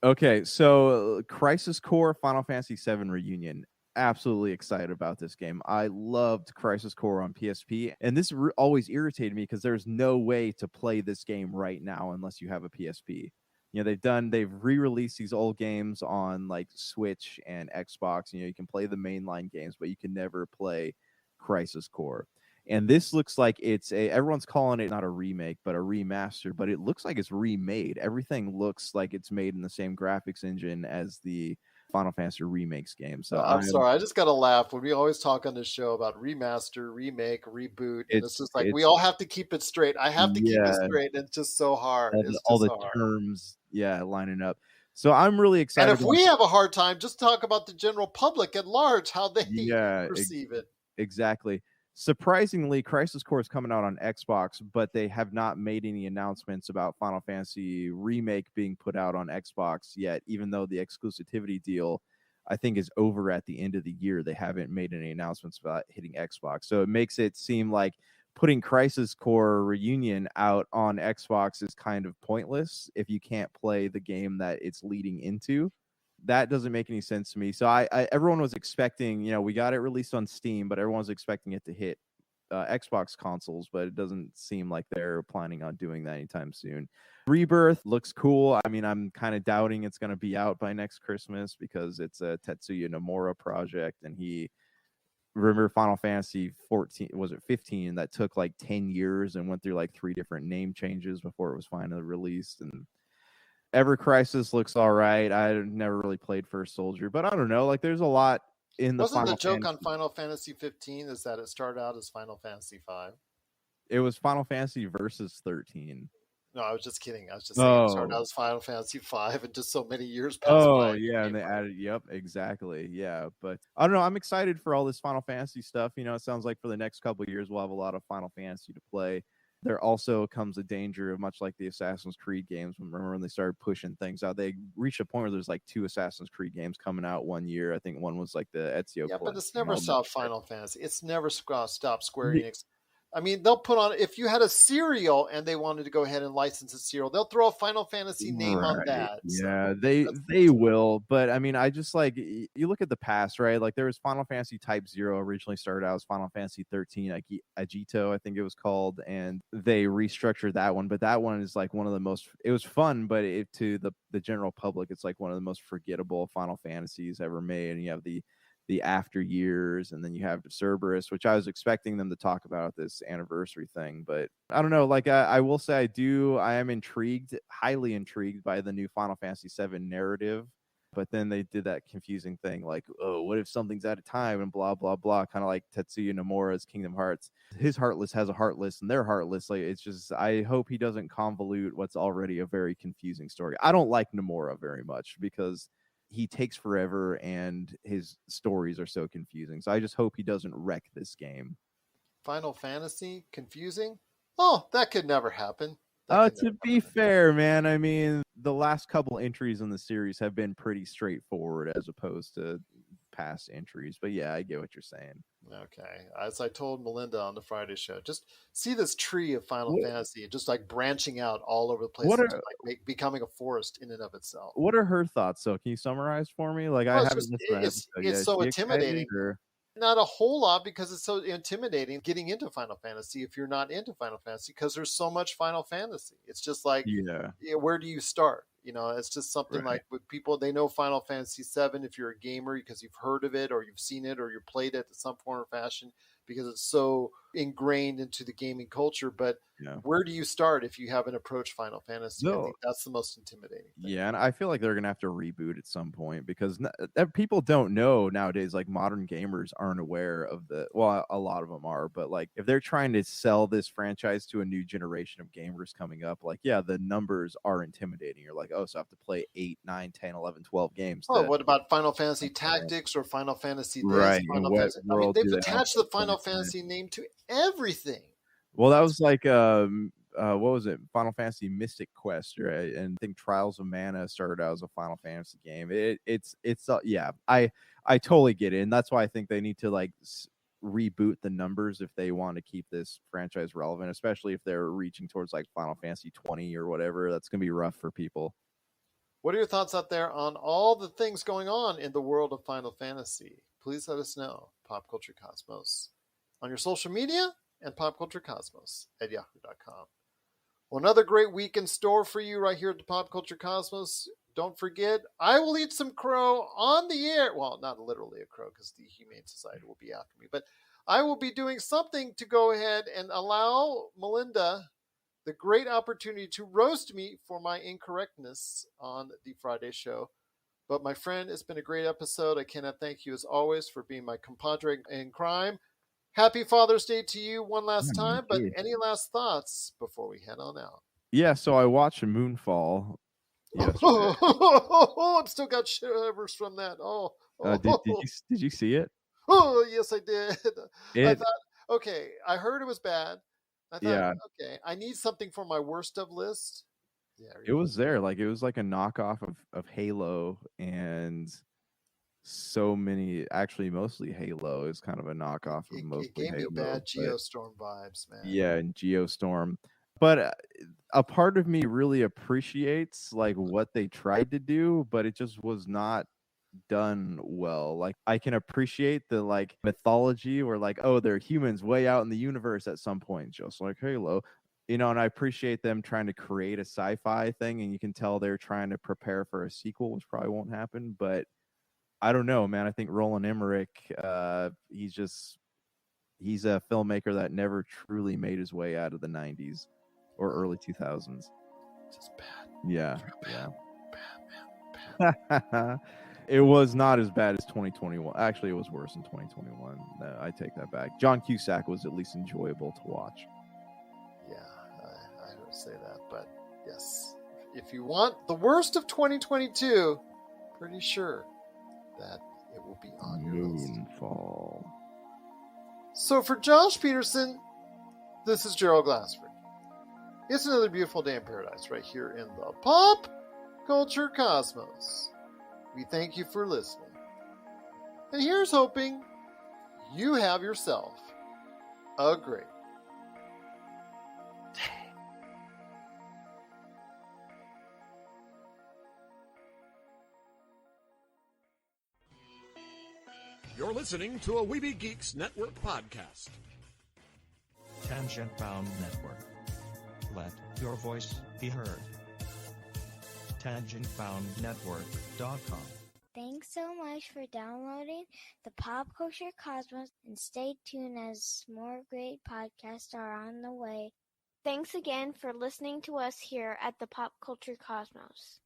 Okay, so Crisis Core Final Fantasy VII Reunion. Absolutely excited about this game. I loved Crisis Core on PSP, and this always irritated me because there's no way to play this game right now unless you have a PSP. You know, they've re-released these old games on like Switch and Xbox. You know, you can play the mainline games, but you can never play Crisis Core. And this looks like everyone's calling it not a remake, but a remaster, but it looks like it's remade. Everything looks like it's made in the same graphics engine as the Final Fantasy Remakes game. So
I'm sorry, I just got to laugh when we always talk on this show about remaster, remake, reboot. And it's just like we all have to keep it straight. I have to keep it straight. And it's just so hard.
All the terms, lining up. So I'm really excited.
And if we have a hard time, just talk about the general public at large, how they perceive it.
Exactly. Surprisingly, Crisis Core is coming out on Xbox, but they have not made any announcements about Final Fantasy Remake being put out on Xbox yet, even though the exclusivity deal, I think, is over at the end of the year. They haven't made any announcements about hitting Xbox. So it makes it seem like putting Crisis Core Reunion out on Xbox is kind of pointless if you can't play the game that it's leading into. That doesn't make any sense to me. So everyone was expecting, you know, we got it released on Steam, but everyone's expecting it to hit Xbox consoles, but it doesn't seem like they're planning on doing that anytime soon. Rebirth looks cool. I mean, I'm kind of doubting it's going to be out by next Christmas because it's a Tetsuya Nomura project, and remember Final Fantasy 14, was it 15, that took like 10 years and went through like 3 different name changes before it was finally released. And Ever Crisis looks all right. I never really played First Soldier, but I don't know. Like, there's a lot in the
Wasn't the joke on Final Fantasy 15 is that it started out as Final Fantasy 5?
It was Final Fantasy versus 13.
No, I was just kidding. I was just saying it started out as Final Fantasy 5 and just so many years passed by.
Oh, yeah, and they added, yep, exactly. Yeah, but I don't know. I'm excited for all this Final Fantasy stuff. You know, it sounds like for the next couple of years, we'll have a lot of Final Fantasy to play. there also comes a danger of, much like the Assassin's Creed games. Remember when they started pushing things out, they reached a point where there's like 2 Assassin's Creed games coming out one year. I think one was like the Ezio
Yeah, but
collection
it's
and
never
all that
stopped
shit.
Final Fantasy. It's never stopped Square
The-
Enix. I mean, they'll put on, if you had a cereal and they wanted to go ahead and license a cereal, they'll throw a Final Fantasy name on that. So
Yeah,
that's
they will, but I mean, I just like you look at the past, right? Like there was Final Fantasy Type 0 originally started out as Final Fantasy 13 Agito, I think it was called, and they restructured that one, but that one is like one of the most, it was fun, but to the general public, it's like one of the most forgettable Final Fantasies ever made. And you have the after years, and then you have Cerberus, which I was expecting them to talk about this anniversary thing, but I don't know. Like I will say, I am intrigued, highly intrigued by the new Final Fantasy VII narrative. But then they did that confusing thing, like, oh, what if something's at a time and blah blah blah, kind of like Tetsuya Nomura's Kingdom Hearts. His Heartless has a Heartless, and they're Heartless. Like it's just, I hope he doesn't convolute what's already a very confusing story. I don't like Nomura very much because he takes forever and his stories are so confusing. So I just hope he doesn't wreck this game.
Final Fantasy confusing? Oh, that could never happen. That could
To
never
be
happen.
fair, man, I mean, the last couple entries in the series have been pretty straightforward as opposed to past entries. But yeah, I get what you're saying.
Okay. As I told Melinda on the Friday show, just see this tree of Final
What-
Fantasy just like branching out all over the place,
What
and
are-
becoming a forest in and of itself.
What are her thoughts? So can you summarize for me? Like
Well,
I
it's
haven't
just
listened to that
it's
episode yet.
it's
Is
so
she excited,
intimidating.
or-
Not a whole lot, because it's so intimidating getting into Final Fantasy if you're not into Final Fantasy, because there's so much Final Fantasy. It's just like,
Yeah.
where do you start? It's just something
Right.
like, with people, they know Final Fantasy VII if you're a gamer because you've heard of it or you've seen it or you played it in some form or fashion, because it's so ingrained into the gaming culture. But
Yeah.
where do you start if you haven't approached Final Fantasy? I
No.
think that's the most intimidating thing.
Yeah, and I feel like they're gonna have to reboot at some point because people don't know nowadays. Like modern gamers aren't aware of a lot of them are, but like if they're trying to sell this franchise to a new generation of gamers coming up, like yeah, the numbers are intimidating. You're like, oh, so I have to play 8, 9, 10, 11, 12 games.
Oh, what about Final Fantasy Tactics or Final Fantasy this?
Right, and
Final
what
Fantasy. I mean,
world
they've
do they
attached
also
the Final
play in?
Fantasy name to everything.
Well, that was like what was it? Final Fantasy Mystic Quest, right? And I think Trials of Mana started out as a Final Fantasy game. It's yeah, I totally get it, and that's why I think they need to like reboot the numbers if they want to keep this franchise relevant, especially if they're reaching towards like Final Fantasy 20 or whatever. That's gonna be rough for people.
What are your thoughts out there on all the things going on in the world of Final Fantasy? Please let us know. Pop Culture Cosmos on your social media and popculturecosmos@yahoo.com. Well, another great week in store for you right here at the Pop Culture Cosmos. Don't forget, I will eat some crow on the air. Well, not literally a crow, because the Humane Society will be after me. But I will be doing something to go ahead and allow Melinda the great opportunity to roast me for my incorrectness on the Friday show. But my friend, it's been a great episode. I cannot thank you as always for being my compadre in crime. Happy Father's Day to you one last
Yeah,
time. But
too.
any last thoughts before we head on out?
Yeah, so I watched Moonfall yesterday.
I've still got shivers from that.
Did you see it?
Oh, yes, I did. I
It
thought, okay, I heard it was bad. I thought,
Yeah.
okay, I need something for my worst of list. Yeah,
It was there. Like it was like a knockoff of Halo, and so many, actually mostly Halo is kind of a knockoff of mostly
it gave me
Halo.
bad
but-
Geostorm vibes, man.
Yeah, and Geostorm. But a part of me really appreciates like what they tried to do, but it just was not done well. Like I can appreciate the like mythology where like, oh, they're humans way out in the universe at some point, just like Halo. And I appreciate them trying to create a sci-fi thing, and you can tell they're trying to prepare for a sequel, which probably won't happen. But I don't know, man. I think Roland Emmerich, he's a filmmaker that never truly made his way out of the 90s or early 2000s.
Just bad.
Yeah.
Bad,
Yeah.
bad, bad.
It was not as bad as 2021. Actually, it was worse in 2021. No, I take that back. John Cusack was at least enjoyable to watch.
Yeah, I would say that. But yes, if you want the worst of 2022, pretty sure that it will be on your list.
Moonfall.
So for Josh Pederson, this is Gerald Glassford. It's another beautiful day in paradise right here in the Pop Culture Cosmos. We thank you for listening. And here's hoping you have yourself a great day.
You're listening to a Weeby Geeks Network podcast.
Tangent Bound Network. Let your voice be heard. TangentBoundNetwork.com.
Thanks so much for downloading the Pop Culture Cosmos, and stay tuned as more great podcasts are on the way. Thanks again for listening to us here at the Pop Culture Cosmos.